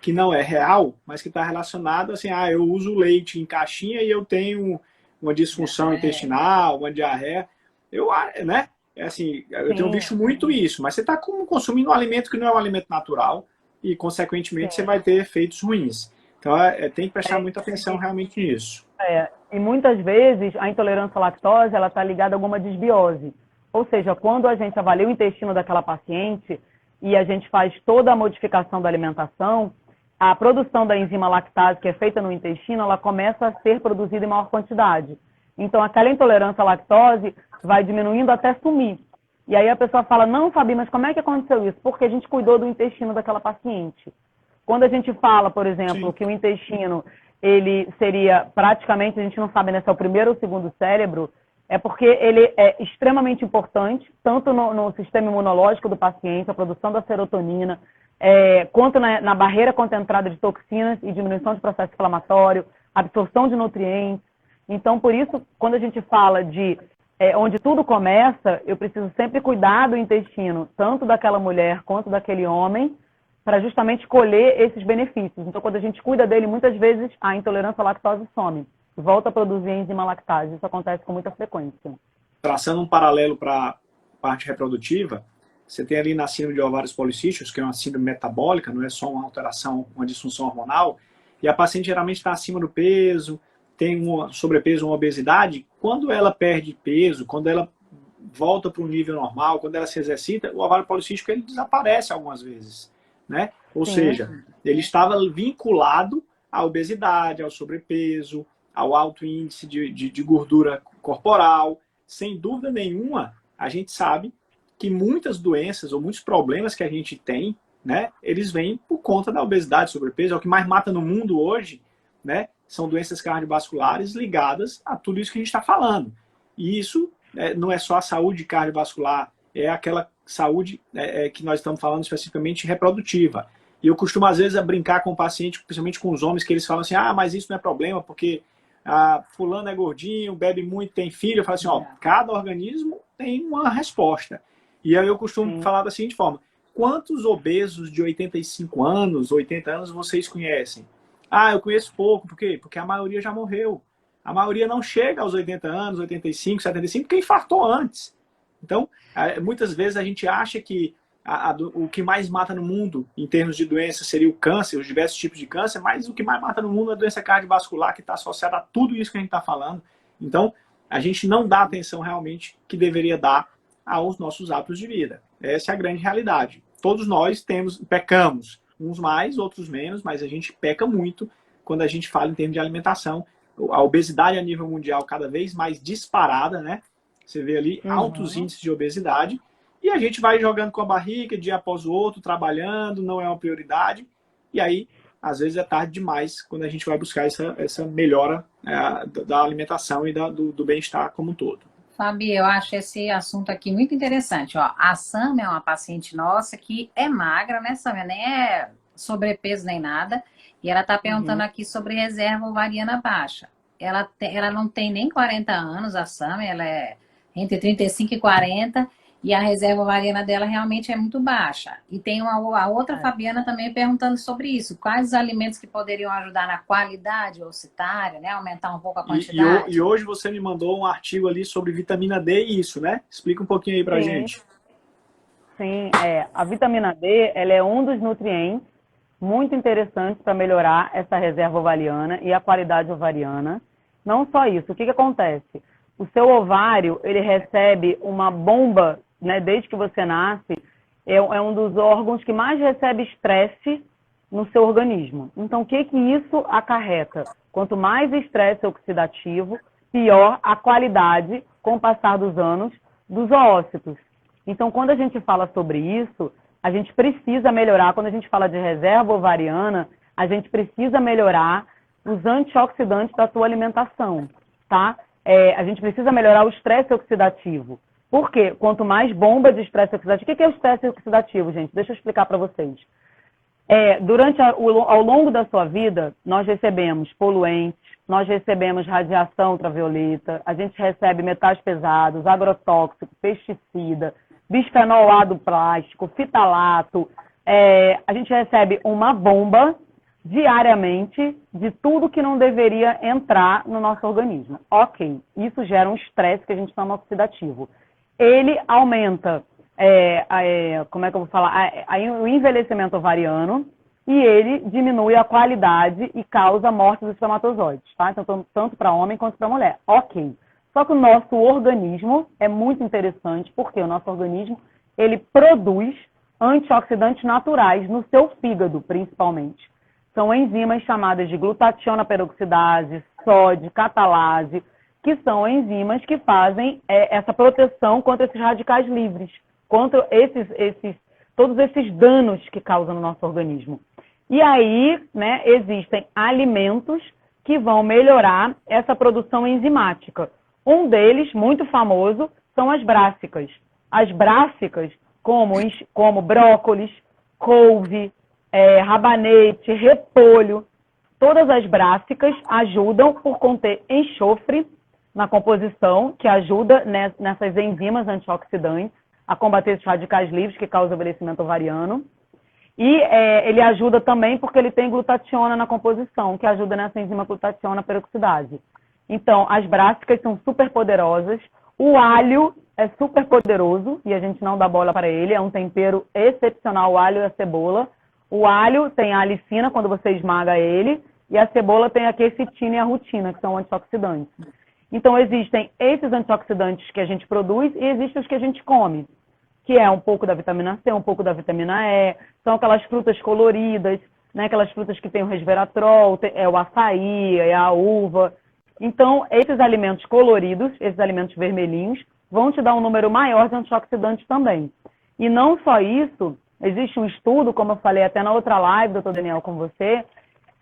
S3: que não é real, mas que está relacionado assim, eu uso leite em caixinha e eu tenho uma disfunção intestinal, uma diarreia. Né? É assim, eu tenho visto muito isso, mas você está consumindo um alimento que não é um alimento natural e, consequentemente, você vai ter efeitos ruins. Então, tem que prestar muita atenção realmente nisso.
S2: E muitas vezes a intolerância à lactose ela está ligada a alguma desbiose. Ou seja, quando a gente avalia o intestino daquela paciente e a gente faz toda a modificação da alimentação, a produção da enzima lactase que é feita no intestino, ela começa a ser produzida em maior quantidade. Então, aquela intolerância à lactose vai diminuindo até sumir. E aí a pessoa fala, não, Fabi, mas como é que aconteceu isso? Porque a gente cuidou do intestino daquela paciente. Quando a gente fala, por exemplo, que o intestino, ele seria praticamente, a gente não sabe, né, se é o primeiro ou o segundo cérebro, é porque ele é extremamente importante, tanto no sistema imunológico do paciente, a produção da serotonina, quanto na barreira contra a entrada de toxinas e diminuição de processo inflamatório, absorção de nutrientes. Então, por isso, quando a gente fala de onde tudo começa, eu preciso sempre cuidar do intestino, tanto daquela mulher quanto daquele homem, para justamente colher esses benefícios. Então, quando a gente cuida dele, muitas vezes a intolerância à lactose some, volta a produzir a enzima lactase. Isso acontece com muita frequência.
S3: Traçando um paralelo para a parte reprodutiva, você tem ali na síndrome de ovários policísticos, que é uma síndrome metabólica, não é só uma alteração, uma disfunção hormonal, e a paciente geralmente está acima do peso, tem um sobrepeso, uma obesidade. Quando ela perde peso, quando ela volta para o nível normal, quando ela se exercita, o ovário policístico ele desaparece algumas vezes, né? Ou seja, ele estava vinculado à obesidade, ao sobrepeso, ao alto índice de gordura corporal. Sem dúvida nenhuma, a gente sabe que muitas doenças ou muitos problemas que a gente tem, né, eles vêm por conta da obesidade, sobrepeso. É o que mais mata no mundo hoje, né? São doenças cardiovasculares ligadas a tudo isso que a gente está falando. E isso não é só a saúde cardiovascular, é aquela saúde que nós estamos falando especificamente reprodutiva. E eu costumo, às vezes, brincar com o paciente, principalmente com os homens, que eles falam assim, mas isso não é problema, porque fulano é gordinho, bebe muito, tem filho. Eu falo assim, cada organismo tem uma resposta. E aí eu costumo falar da seguinte forma, quantos obesos de 85 anos, 80 anos vocês conhecem? Eu conheço pouco. Por quê? Porque a maioria já morreu. A maioria não chega aos 80 anos, 85, 75, porque infartou antes. Então, muitas vezes a gente acha que o que mais mata no mundo, em termos de doença, seria o câncer, os diversos tipos de câncer, mas o que mais mata no mundo é a doença cardiovascular, que está associada a tudo isso que a gente está falando. Então, a gente não dá a atenção realmente que deveria dar aos nossos hábitos de vida. Essa é a grande realidade. Todos nós pecamos, uns mais, outros menos, mas a gente peca muito quando a gente fala em termos de alimentação. A obesidade a nível mundial cada vez mais disparada, né? Você vê ali altos índices de obesidade e a gente vai jogando com a barriga dia após o outro, trabalhando, não é uma prioridade. E aí, às vezes é tarde demais quando a gente vai buscar essa melhora da alimentação e do bem-estar como um todo.
S1: Fabi, eu acho esse assunto aqui muito interessante. A Sam é uma paciente nossa que é magra, né, Sam? Nem é sobrepeso nem nada. E ela está perguntando aqui sobre reserva ovariana baixa. Ela não tem nem 40 anos, a Sam, ela é entre 35 e 40, e a reserva ovariana dela realmente é muito baixa. E tem a outra Fabiana também perguntando sobre isso. Quais os alimentos que poderiam ajudar na qualidade ocitária, né? Aumentar um pouco a quantidade.
S3: E hoje você me mandou um artigo ali sobre vitamina D e isso, né? Explica um pouquinho aí pra gente.
S2: Sim, a vitamina D, ela é um dos nutrientes muito interessantes para melhorar essa reserva ovariana e a qualidade ovariana. Não só isso, o que acontece? O seu ovário, ele recebe uma bomba, né, desde que você nasce, é um dos órgãos que mais recebe estresse no seu organismo. Então, o que isso acarreta? Quanto mais estresse oxidativo, pior a qualidade, com o passar dos anos, dos oócitos. Então, quando a gente fala sobre isso, a gente precisa melhorar, quando a gente fala de reserva ovariana, a gente precisa melhorar os antioxidantes da sua alimentação, tá? A gente precisa melhorar o estresse oxidativo. Por quê? Quanto mais bomba de estresse oxidativo... O que é o estresse oxidativo, gente? Deixa eu explicar para vocês. Ao longo da sua vida, nós recebemos poluentes, nós recebemos radiação ultravioleta, a gente recebe metais pesados, agrotóxico, pesticida, bisfenol A do plástico, fitalato. A gente recebe uma bomba diariamente de tudo que não deveria entrar no nosso organismo. Ok, isso gera um estresse que a gente chama oxidativo. Ele aumenta, como é que eu vou falar, o envelhecimento ovariano, e ele diminui a qualidade e causa morte dos espermatozoides, tá? Então, tanto para homem quanto para mulher. Ok. Só que o nosso organismo é muito interessante, porque o nosso organismo, ele produz antioxidantes naturais no seu fígado, principalmente. São enzimas chamadas de glutationa peroxidase, sódio, catalase, que são enzimas que fazem essa proteção contra esses radicais livres, contra todos esses danos que causam no nosso organismo. E aí, né, existem alimentos que vão melhorar essa produção enzimática. Um deles, muito famoso, são as brássicas. As brássicas, como brócolis, couve, rabanete, repolho, todas as brássicas ajudam por conter enxofre na composição, que ajuda nessas enzimas antioxidantes a combater esses radicais livres que causam envelhecimento ovariano. E ele ajuda também porque ele tem glutationa na composição, que ajuda nessa enzima glutationa peroxidase. Então, as brássicas são super poderosas. O alho é super poderoso e a gente não dá bola para ele. É um tempero excepcional, o alho e a cebola. O alho tem a alicina quando você esmaga ele e a cebola tem a quercetina e a rutina, que são antioxidantes. Então, existem esses antioxidantes que a gente produz e existem os que a gente come, que é um pouco da vitamina C, um pouco da vitamina E, são aquelas frutas coloridas, né? Aquelas frutas que tem o resveratrol, o açaí, a uva. Então, esses alimentos coloridos, esses alimentos vermelhinhos, vão te dar um número maior de antioxidantes também. E não só isso, existe um estudo, como eu falei até na outra live, doutor Daniel, com você,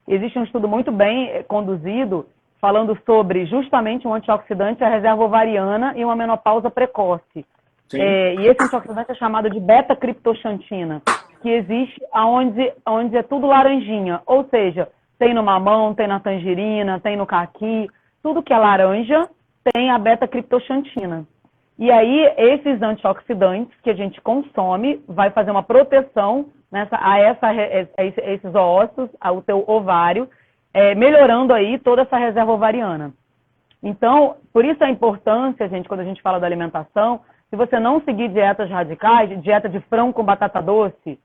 S2: existe um estudo muito bem conduzido, falando sobre justamente um antioxidante, a reserva ovariana e uma menopausa precoce. E esse antioxidante é chamado de beta-criptoxantina, que existe onde é tudo laranjinha, ou seja, tem no mamão, tem na tangerina, tem no caqui, tudo que é laranja tem a beta-criptoxantina. E aí, esses antioxidantes que a gente consome vai fazer uma proteção a esses ossos, ao teu ovário, melhorando aí toda essa reserva ovariana. Então, por isso a importância, gente, quando a gente fala da alimentação, se você não seguir dietas radicais, dieta de frango com batata doce,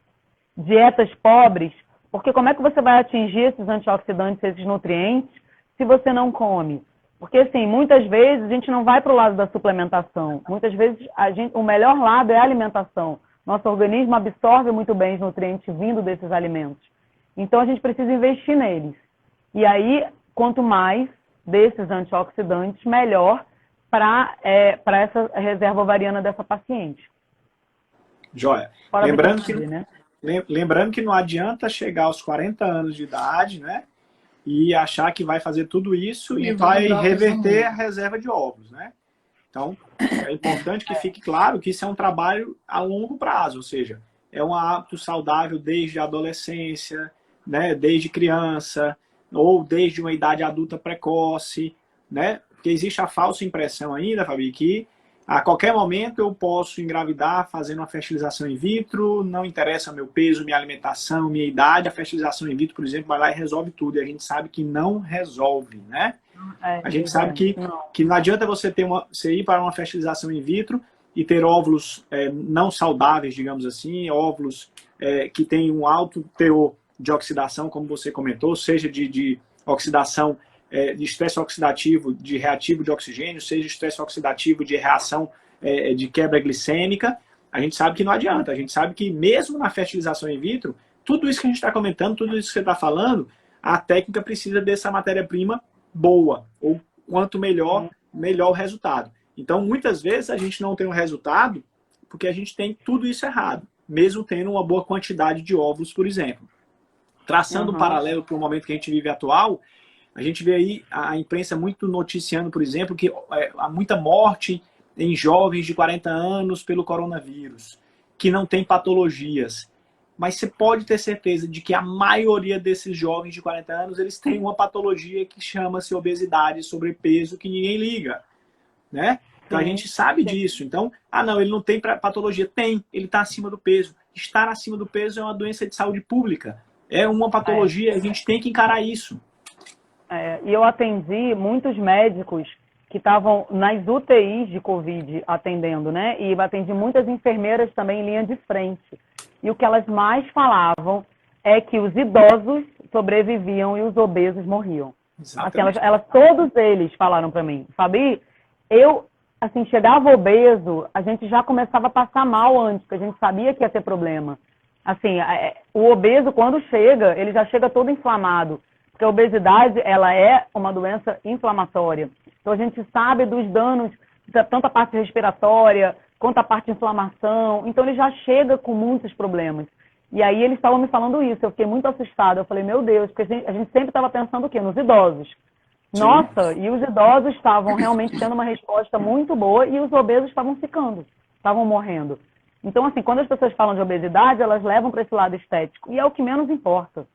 S2: dietas pobres, porque como é que você vai atingir esses antioxidantes, esses nutrientes, se você não come? Porque, assim, muitas vezes a gente não vai para o lado da suplementação. Muitas vezes o melhor lado é a alimentação. Nosso organismo absorve muito bem os nutrientes vindo desses alimentos. Então, a gente precisa investir neles. E aí, quanto mais desses antioxidantes, melhor para essa reserva ovariana dessa paciente.
S3: Joia. Lembrando que não adianta chegar aos 40 anos de idade, né? E achar que vai fazer tudo isso e vai reverter a reserva de óvulos, né? Então, é importante que fique claro que isso é um trabalho a longo prazo, ou seja, é um hábito saudável desde a adolescência, né? Desde criança, ou desde uma idade adulta precoce, né? Porque existe a falsa impressão ainda, Fabi, que a qualquer momento eu posso engravidar fazendo uma fertilização in vitro, não interessa meu peso, minha alimentação, minha idade, a fertilização in vitro, por exemplo, vai lá e resolve tudo. E a gente sabe que não resolve, né? A gente sabe que não adianta você ir para uma fertilização in vitro e ter óvulos não saudáveis, digamos assim, óvulos que têm um alto teor de oxidação, como você comentou, seja de oxidação de estresse oxidativo, de reativo de oxigênio, seja estresse oxidativo de reação de quebra glicêmica, a gente sabe que não adianta. A gente sabe que mesmo na fertilização in vitro, tudo isso que a gente está comentando, tudo isso que você está falando, a técnica precisa dessa matéria-prima boa, ou quanto melhor, melhor o resultado. Então, muitas vezes a gente não tem um resultado porque a gente tem tudo isso errado, mesmo tendo uma boa quantidade de óvulos, por exemplo. Traçando um paralelo para o momento que a gente vive atual, a gente vê aí a imprensa muito noticiando, por exemplo, que há muita morte em jovens de 40 anos pelo coronavírus, que não tem patologias. mas você pode ter certeza de que a maioria desses jovens de 40 anos, eles têm uma patologia que chama-se obesidade, sobrepeso, que ninguém liga, né? Então a gente sabe disso. Então, não, ele não tem patologia. Tem, ele está acima do peso. Estar acima do peso é uma doença de saúde pública. É uma patologia, a gente tem que encarar isso.
S2: E eu atendi muitos médicos que estavam nas UTIs de Covid atendendo, né? E atendi muitas enfermeiras também em linha de frente. E o que elas mais falavam é que os idosos sobreviviam e os obesos morriam. Assim, todos eles falaram para mim, Fabi, assim, chegava obeso, a gente já começava a passar mal antes, porque a gente sabia que ia ter problema. Assim, o obeso, quando chega, ele já chega todo inflamado, porque a obesidade, ela é uma doença inflamatória. Então, a gente sabe dos danos, tanto a parte respiratória, quanto a parte de inflamação. Então, ele já chega com muitos problemas. E aí, eles estavam me falando isso, eu fiquei muito assustada. Eu falei, meu Deus, porque a gente sempre estava pensando o quê? Nos idosos. Nossa, e os idosos estavam realmente tendo uma resposta muito boa e os obesos estavam estavam morrendo. Então, assim, quando as pessoas falam de obesidade, elas levam para esse lado estético. E é o que menos importa.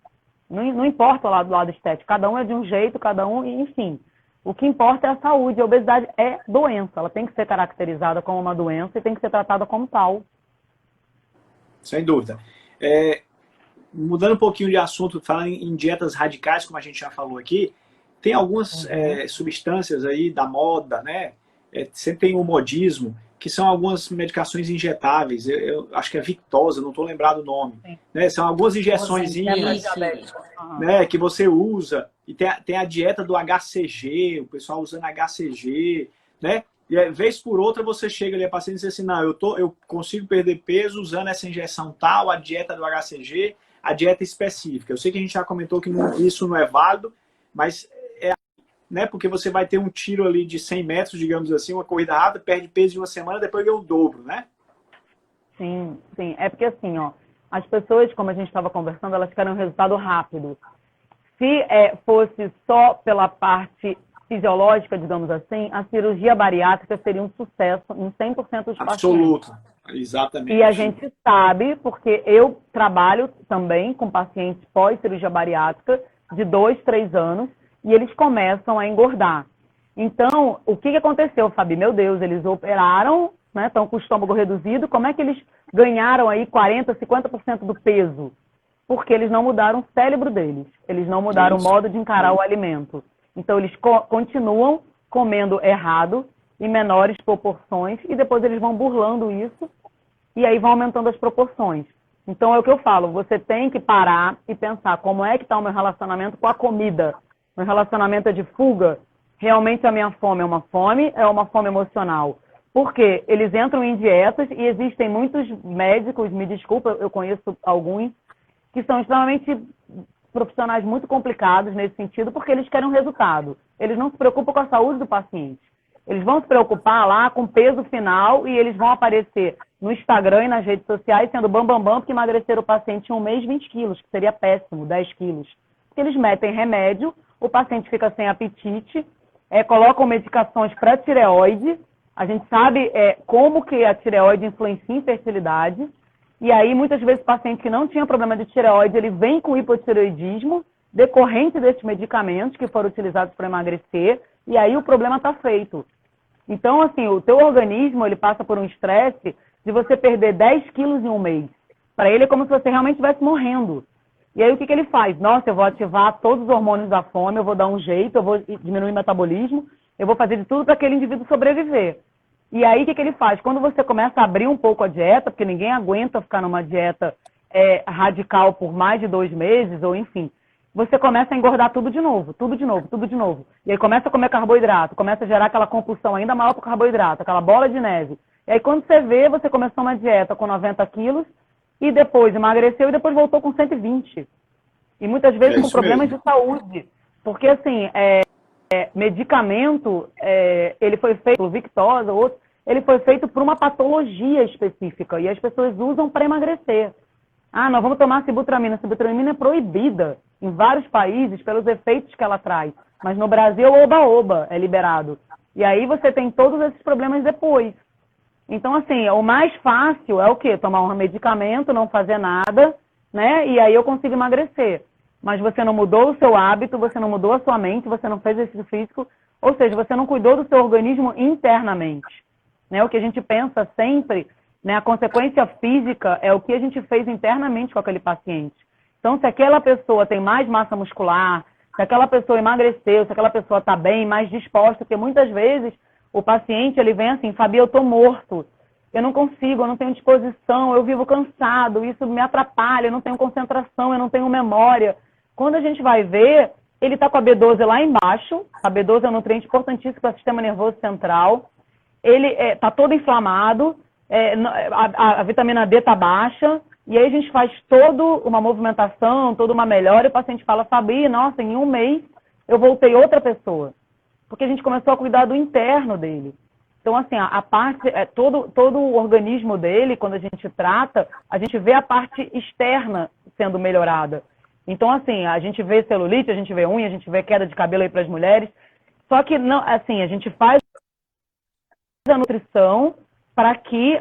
S2: Não importa o lado estético. Cada um é de um jeito, cada um, enfim. O que importa é a saúde. A obesidade é doença. Ela tem que ser caracterizada como uma doença e tem que ser tratada como tal.
S3: Sem dúvida. Mudando um pouquinho de assunto, falando em dietas radicais, como a gente já falou aqui, tem algumas substâncias aí da moda, né? Sempre tem o modismo, que são algumas medicações injetáveis. Eu acho que é Victosa, não estou lembrado o nome. Né? São algumas injeçõezinhas, né, que você usa. E tem a dieta do HCG, o pessoal usando HCG, né? E vez por outra você chega ali a paciente e diz assim, não, eu consigo perder peso usando essa injeção tal, a dieta do HCG, a dieta específica. Eu sei que a gente já comentou que isso não é válido, mas né, porque você vai ter um tiro ali de 100 metros, digamos assim, uma corrida rápida, perde peso em uma semana, depois ganha o dobro, né?
S2: Sim, sim. É porque assim, as pessoas, como a gente estava conversando, elas querem um resultado rápido. Se fosse só pela parte fisiológica, digamos assim, a cirurgia bariátrica seria um sucesso em 100% dos
S3: absoluto,
S2: pacientes.
S3: Exatamente.
S2: E a gente sabe, porque eu trabalho também com pacientes pós-cirurgia bariátrica de 2, 3 anos, e eles começam a engordar. Então, o que aconteceu, Fabi? Meu Deus, eles operaram, né, estão com o estômago reduzido, como é que eles ganharam aí 40%, 50% do peso? Porque eles não mudaram o cérebro deles, eles não mudaram o modo de encarar o alimento. Então, eles continuam comendo errado, em menores proporções, e depois eles vão burlando isso, e aí vão aumentando as proporções. Então, é o que eu falo, você tem que parar e pensar como é que está o meu relacionamento com a comida. Meu relacionamento é de fuga? Realmente a minha fome é uma fome emocional? Porque eles entram em dietas e existem muitos médicos, me desculpa, eu conheço alguns, que são extremamente profissionais muito complicados nesse sentido, porque eles querem um resultado. Eles não se preocupam com a saúde do paciente. Eles vão se preocupar lá com o peso final e eles vão aparecer no Instagram e nas redes sociais sendo bambambam porque emagreceram o paciente em um mês 20 quilos, que seria péssimo, 10 quilos. Porque eles metem remédio, o paciente fica sem apetite, colocam medicações para tireoide, a gente sabe como que a tireoide influencia em fertilidade, e aí muitas vezes o paciente que não tinha problema de tireoide, ele vem com hipotireoidismo, decorrente desses medicamentos que foram utilizados para emagrecer, e aí o problema está feito. Então, assim, o teu organismo, ele passa por um estresse de você perder 10 quilos em um mês. Para ele é como se você realmente estivesse morrendo. E aí o que ele faz? Nossa, eu vou ativar todos os hormônios da fome, eu vou dar um jeito, eu vou diminuir o metabolismo, eu vou fazer de tudo para aquele indivíduo sobreviver. E aí o que ele faz? Quando você começa a abrir um pouco a dieta, porque ninguém aguenta ficar numa dieta radical por mais de 2 meses, ou enfim, você começa a engordar tudo de novo, tudo de novo, tudo de novo. E aí começa a comer carboidrato, começa a gerar aquela compulsão ainda maior por carboidrato, aquela bola de neve. E aí quando você vê, você começou uma dieta com 90 quilos, e depois emagreceu e depois voltou com 120. E muitas vezes com problemas de saúde. Porque, assim, medicamento, ele foi feito, o Victosa, outro, ele foi feito por uma patologia específica. E as pessoas usam para emagrecer. Ah, nós vamos tomar sibutramina. A sibutramina é proibida em vários países pelos efeitos que ela traz. Mas no Brasil, oba-oba é liberado. E aí você tem todos esses problemas depois. Então, assim, o mais fácil é o quê? Tomar um medicamento, não fazer nada né? E aí eu consigo emagrecer. Mas você não mudou o seu hábito, você não mudou a sua mente, você não fez exercício físico, ou seja, você não cuidou do seu organismo internamente. Né? O que a gente pensa sempre, né? A consequência física é o que a gente fez internamente com aquele paciente. Então, se aquela pessoa tem mais massa muscular, se aquela pessoa emagreceu, se aquela pessoa está bem, mais disposta, porque muitas vezes o paciente ele vem assim, Fabi, eu estou morto, eu não consigo, eu não tenho disposição, eu vivo cansado, isso me atrapalha, eu não tenho concentração, eu não tenho memória. Quando a gente vai ver, ele está com a B12 lá embaixo, a B12 é um nutriente importantíssimo para o sistema nervoso central, ele está todo inflamado, a vitamina D está baixa, e aí a gente faz toda uma movimentação, toda uma melhora, e o paciente fala, Fabi, nossa, em um mês eu voltei outra pessoa. Porque a gente começou a cuidar do interno dele. Então, assim, a parte, todo o organismo dele, quando a gente trata, a gente vê a parte externa sendo melhorada. Então, assim, a gente vê celulite, a gente vê unha, a gente vê queda de cabelo aí para as mulheres. Só que, não, assim, a gente faz a nutrição para que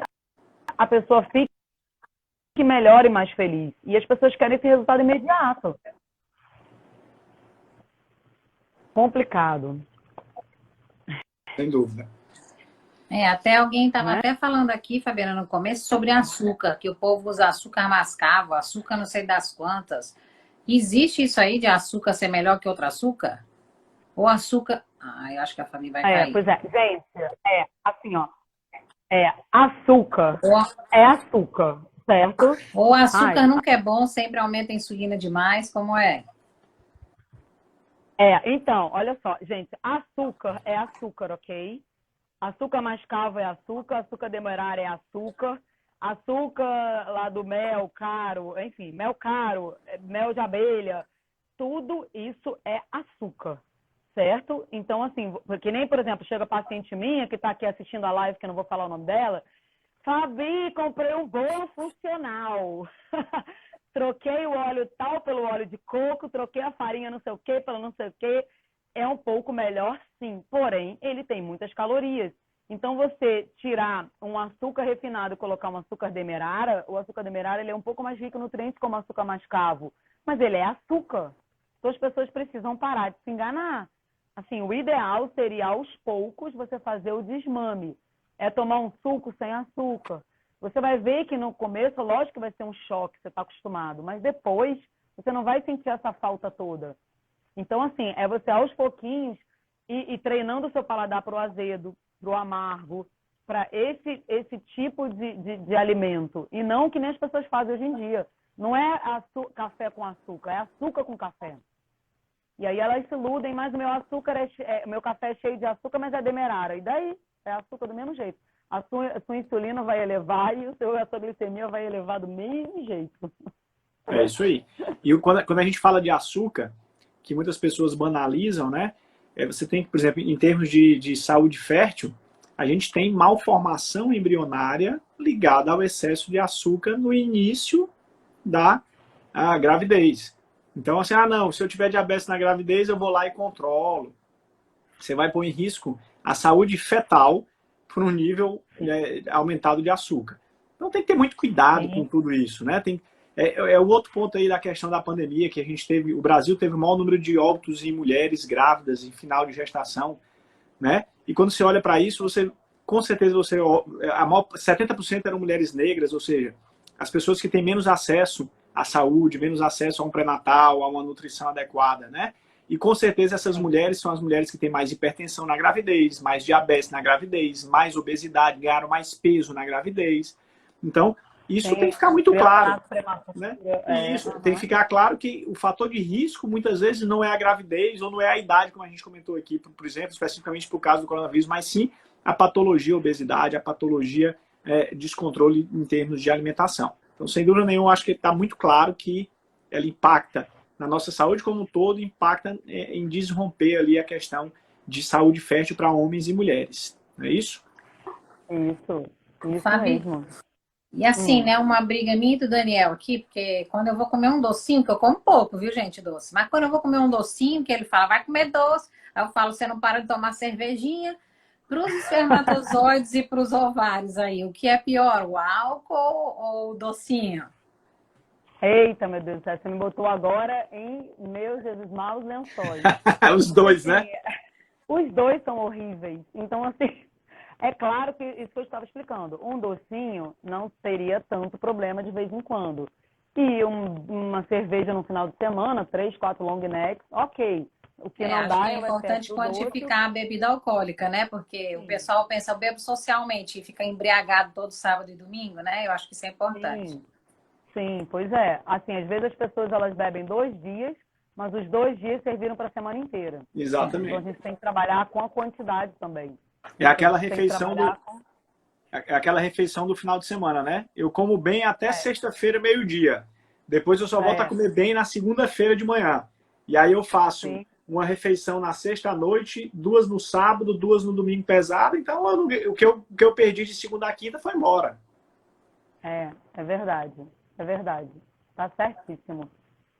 S2: a pessoa fique melhor e mais feliz. E as pessoas querem esse resultado imediato. Complicado.
S3: Sem dúvida.
S1: Até alguém estava até falando aqui, Fabiana, no começo, sobre açúcar, que o povo usa açúcar mascavo, açúcar não sei das quantas. Existe isso aí de açúcar ser melhor que outro açúcar? Ou açúcar... eu acho que a Fabi vai cair.
S2: Pois é. Gente, assim, ó. Açúcar é açúcar, certo?
S1: Ou açúcar nunca é bom, sempre aumenta a insulina demais, como é?
S2: Então, olha só, gente, açúcar é açúcar, ok? Açúcar mascavo é açúcar, açúcar demerara é açúcar, açúcar lá do mel caro, enfim, mel caro, mel de abelha, tudo isso é açúcar, certo? Então, assim, porque nem, por exemplo, chega paciente minha que está aqui assistindo a live, que eu não vou falar o nome dela, Fabi, comprei um bolo funcional. Troquei o óleo tal pelo óleo de coco, troquei a farinha não sei o que pelo não sei o que. É um pouco melhor, sim. Porém, ele tem muitas calorias. Então, você tirar um açúcar refinado e colocar um açúcar demerara, o açúcar demerara ele é um pouco mais rico em nutrientes como o açúcar mascavo. Mas ele é açúcar. Então, as pessoas precisam parar de se enganar. Assim, o ideal seria, aos poucos, você fazer o desmame. É tomar um suco sem açúcar. Você vai ver que no começo, lógico que vai ser um choque, você está acostumado. Mas depois, você não vai sentir essa falta toda. Então, assim, é você aos pouquinhos e treinando o seu paladar para o azedo, para o amargo, para esse tipo de alimento. E não que nem as pessoas fazem hoje em dia. Não é café com açúcar, é açúcar com café. E aí elas se iludem, mas o meu açúcar meu café é cheio de açúcar, mas é demerara. E daí? É açúcar do mesmo jeito. A sua insulina vai elevar e a sua glicemia vai elevar do mesmo jeito.
S3: É isso aí. E quando a gente fala de açúcar, que muitas pessoas banalizam, né? Você tem, por exemplo, em termos de saúde fértil, a gente tem malformação embrionária ligada ao excesso de açúcar no início da gravidez. Então, assim, não, se eu tiver diabetes na gravidez, eu vou lá e controlo. Você vai pôr em risco a saúde fetal por um nível aumentado de açúcar. Então, tem que ter muito cuidado com tudo isso, né? O outro ponto aí da questão da pandemia, que a gente teve, o Brasil teve o maior número de óbitos em mulheres grávidas em final de gestação, né? E quando você olha para isso, com certeza 70% eram mulheres negras, ou seja, as pessoas que têm menos acesso à saúde, menos acesso a um pré-natal, a uma nutrição adequada, né? E com certeza essas mulheres são as mulheres que têm mais hipertensão na gravidez, mais diabetes na gravidez, mais obesidade, ganharam mais peso na gravidez. Então, isso tem que ficar muito claro. Né? Isso, tem que ficar claro que o fator de risco muitas vezes não é a gravidez ou não é a idade, como a gente comentou aqui, por exemplo, especificamente por causa do coronavírus, mas sim a patologia obesidade, a patologia descontrole em termos de alimentação. Então, sem dúvida nenhuma, acho que está muito claro que ela impacta na nossa saúde como um todo, impacta em desromper ali a questão de saúde fértil para homens e mulheres. Não é isso?
S2: Isso mesmo.
S1: E assim, né, uma briga minha e do Daniel aqui, porque quando eu vou comer um docinho, que eu como pouco, viu, gente, doce, mas quando eu vou comer um docinho, que ele fala, vai comer doce, aí eu falo, você não para de tomar cervejinha, para os espermatozoides e para os ovários aí, o que é pior, o álcool ou o docinho?
S2: Eita, meu Deus do céu, você me botou agora em meus Jesus maus lençóis.
S3: Os dois,
S2: Assim,
S3: né?
S2: os dois são horríveis. Então, assim, é claro que isso que eu estava explicando. Um docinho não seria tanto problema de vez em quando. E uma cerveja no final de semana, 3, 4 long necks, ok. O que não
S1: Acho que
S2: dá
S1: é
S2: é o excesso
S1: importante
S2: do doce.
S1: quantificar a bebida alcoólica, né? Porque o
S2: Sim,
S1: pessoal pensa, eu bebo socialmente e fica embriagado todo sábado e domingo, né? Eu acho que isso é importante.
S2: sim, sim, pois é. Assim, às vezes as pessoas elas bebem 2 dias, mas os 2 dias serviram para a semana inteira. Então a
S3: Exatamente.
S2: gente tem que trabalhar com a quantidade também.
S3: É
S2: A
S3: aquela
S2: gente tem que
S3: refeição do,
S2: trabalhar com.
S3: é aquela refeição do final de semana, né? Eu como bem até
S2: É,
S3: sexta-feira, meio-dia. Depois eu só volto a
S2: é,
S3: comer bem na segunda-feira de manhã. E aí eu faço
S2: sim.
S3: uma refeição na sexta à noite, 2 no sábado, 2 no domingo pesado. Então o que eu perdi de segunda a quinta foi embora.
S2: É verdade, é verdade. Tá certíssimo.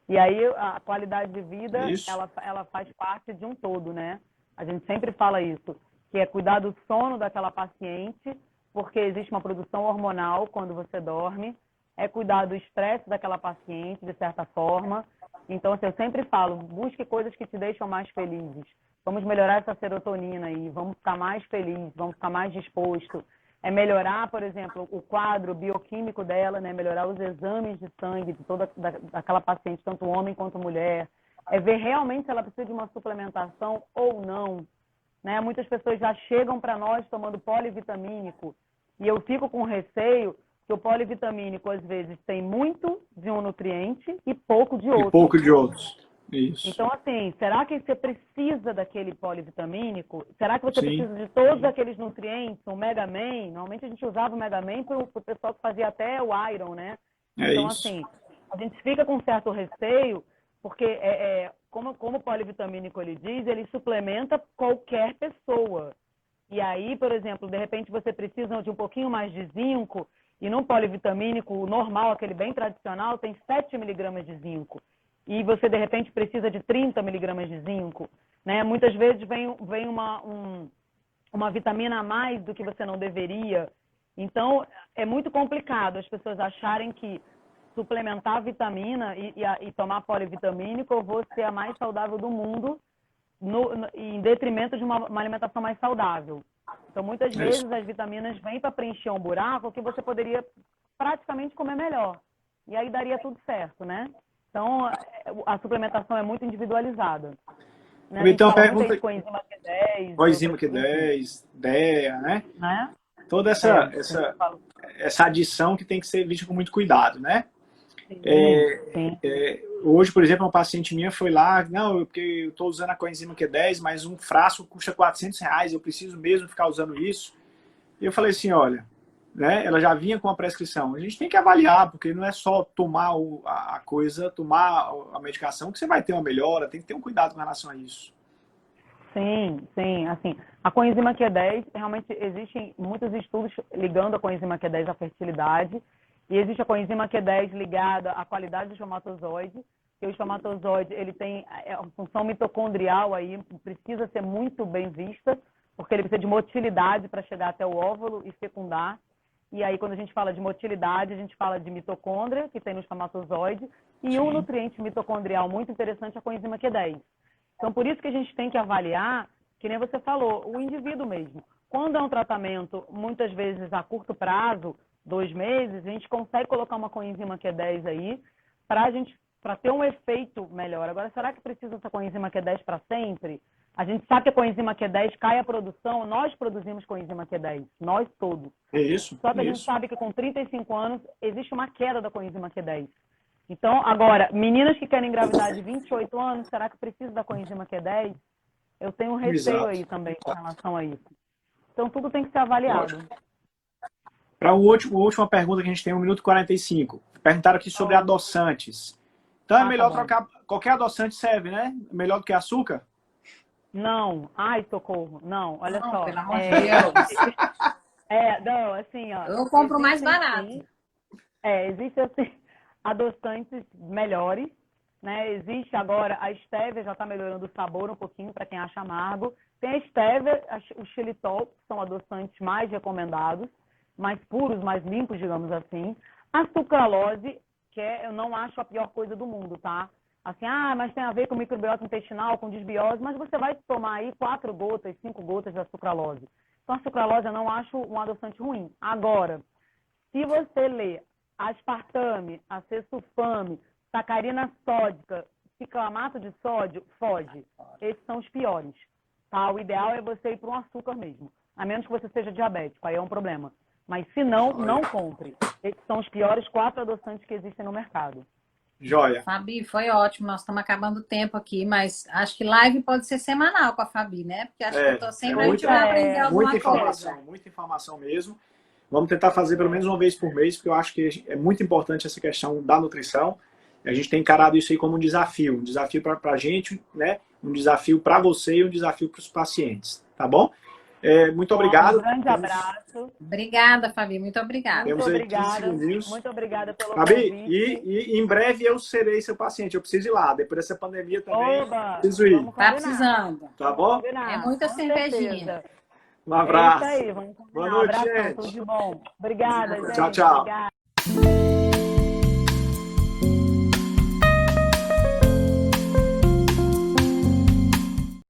S2: E aí a qualidade de
S3: É
S2: vida,
S3: isso?
S2: ela faz parte de um todo, né? A gente sempre fala isso, que é cuidar do sono daquela paciente, porque existe uma produção hormonal quando você dorme, é cuidar do estresse daquela paciente, de certa forma. Então, assim, eu sempre falo, busque coisas que te deixam mais felizes. Vamos melhorar essa serotonina aí, vamos ficar mais felizes, vamos ficar mais disposto. É melhorar, por exemplo, o quadro bioquímico dela, né? Melhorar os exames de sangue de toda daquela paciente, tanto homem quanto mulher. É ver realmente se ela precisa de uma suplementação ou não. Né? Muitas pessoas já chegam para nós tomando polivitamínico e eu fico com receio que o polivitamínico, às vezes, tem muito de um nutriente e pouco de
S3: E
S2: outro.
S3: pouco de outros. Isso.
S2: Então, assim, será que você precisa daquele polivitamínico? Será que você
S3: Sim,
S2: precisa de todos aqueles nutrientes? O Mega Man, normalmente a gente usava o Mega Man para o pessoal que fazia até o Iron, né?
S3: é
S2: Então,
S3: isso.
S2: assim, a gente fica com certo receio, porque como o polivitamínico ele diz, ele suplementa qualquer pessoa. E aí, por exemplo, de repente você precisa de um pouquinho mais de zinco, e num polivitamínico, o normal, aquele bem tradicional, tem 7 miligramas de zinco. E você, de repente, precisa de 30 miligramas de zinco. Né? Muitas vezes vem uma vitamina a mais do que você não deveria. Então, é muito complicado as pessoas acharem que suplementar vitamina e tomar polivitamínico, eu vou ser a mais saudável do mundo em detrimento de uma alimentação mais saudável. Então, muitas
S3: É isso.
S2: vezes as vitaminas vêm para preencher um buraco que você poderia praticamente comer melhor. E aí daria tudo certo, né? Então, a suplementação é muito individualizada. Né? A gente
S3: Então,
S2: fala muito aí
S3: pergunta
S2: de coenzima Q10 e
S3: coenzima
S2: outras, enfim,
S3: Q10, DEA, né?
S2: né?
S3: Toda
S2: É, a gente fala,
S3: essa adição que tem que ser vista com muito cuidado, né?
S2: sim, sim,
S3: Hoje, por exemplo, uma paciente minha foi lá, não, porque eu estou usando a coenzima Q10, mas um frasco custa R$ 400, eu preciso mesmo ficar usando isso. E eu falei assim, olha, né, ela já vinha com a prescrição. A gente tem que avaliar, porque não é só tomar a coisa, tomar a medicação que você vai ter uma melhora, tem que ter um cuidado com relação a isso.
S2: sim, sim. Assim, a coenzima Q10, realmente existem muitos estudos ligando a coenzima Q10 à fertilidade. E existe a coenzima Q10 ligada à qualidade do espermatozoide, que o espermatozoide ele tem a função mitocondrial aí, precisa ser muito bem vista, porque ele precisa de motilidade para chegar até o óvulo e fecundar. E aí, quando a gente fala de motilidade, a gente fala de mitocôndria, que tem no espermatozoide, e um
S3: Sim,
S2: nutriente mitocondrial muito interessante é a coenzima Q10. Então, por isso que a gente tem que avaliar, que nem você falou, o indivíduo mesmo. Quando é um tratamento, muitas vezes a curto prazo, 2 meses, a gente consegue colocar uma coenzima Q10 aí para ter um efeito melhor. Agora, será que precisa essa coenzima Q10 para sempre? A gente sabe que a coenzima Q10 cai a produção, nós produzimos coenzima Q10, nós todos.
S3: é isso,
S2: Só que
S3: é
S2: a gente
S3: isso.
S2: sabe que com 35 anos existe uma queda da coenzima Q10. Então, agora, meninas que querem engravidar de 28 anos, será que precisa da coenzima Q10? Eu tenho um receio
S3: Exato.
S2: aí também com relação a isso. Então, tudo tem que ser avaliado.
S3: Lógico. Para a última pergunta que a gente tem, 1 minuto e 45. Perguntaram aqui sobre
S2: Oh,
S3: adoçantes. Então é
S2: tá
S3: melhor
S2: bom.
S3: trocar. Qualquer adoçante serve, né? Melhor do que açúcar?
S2: Não, ai, socorro. Não, olha
S1: Não,
S2: só.
S1: pelo amor de Deus.
S2: Não, assim, ó,
S1: Eu compro mais
S2: existem
S1: barato.
S2: sim, existem assim, adoçantes melhores, né? Existe agora a stevia, já está melhorando o sabor um pouquinho para quem acha amargo. Tem a stevia, o xilitol, que são adoçantes mais recomendados, mais puros, mais limpos, digamos assim. A sucralose, eu não acho a pior coisa do mundo, tá? Assim, mas tem a ver com microbiota intestinal, com desbiose, mas você vai tomar aí 4 gotas, 5 gotas da sucralose. Então, a sucralose eu não acho um adoçante ruim. Agora, se você lê aspartame, acesulfame, sacarina sódica, ciclamato de sódio, foge. Esses são os piores. Tá? O ideal é você ir para um açúcar mesmo. A menos que você seja diabético, aí é um problema. Mas se não, não compre. Esses são os piores 4 adoçantes que existem no mercado.
S3: Joia.
S1: Fabi, foi ótimo. Nós estamos acabando o tempo aqui, mas acho que live pode ser semanal com a Fabi, né? Porque acho que eu tô sempre a gente vai aprender alguma
S3: muita informação,
S1: coisa.
S3: muita informação mesmo. Vamos tentar fazer pelo menos uma vez por mês, porque eu acho que é muito importante essa questão da nutrição. A gente tem encarado isso aí como um desafio para a gente, né? Um desafio para você e um desafio para os pacientes, tá bom? Muito obrigado.
S2: Um grande abraço.
S1: Obrigada, Fabi. Muito obrigada.
S2: Muito obrigada. Muito obrigada pelo
S3: Fabi,
S2: convite.
S3: e em breve eu serei seu paciente. Eu preciso ir lá. Depois dessa pandemia também,
S2: Oba,
S3: preciso ir.
S1: Tá precisando.
S3: Tá bom?
S1: É muita cervejinha.
S3: Um abraço.
S2: É isso aí. Vamos
S3: Boa noite,
S2: abração,
S3: gente.
S2: tudo de bom. Obrigada, gente.
S3: Tchau, tchau.
S2: Obrigada.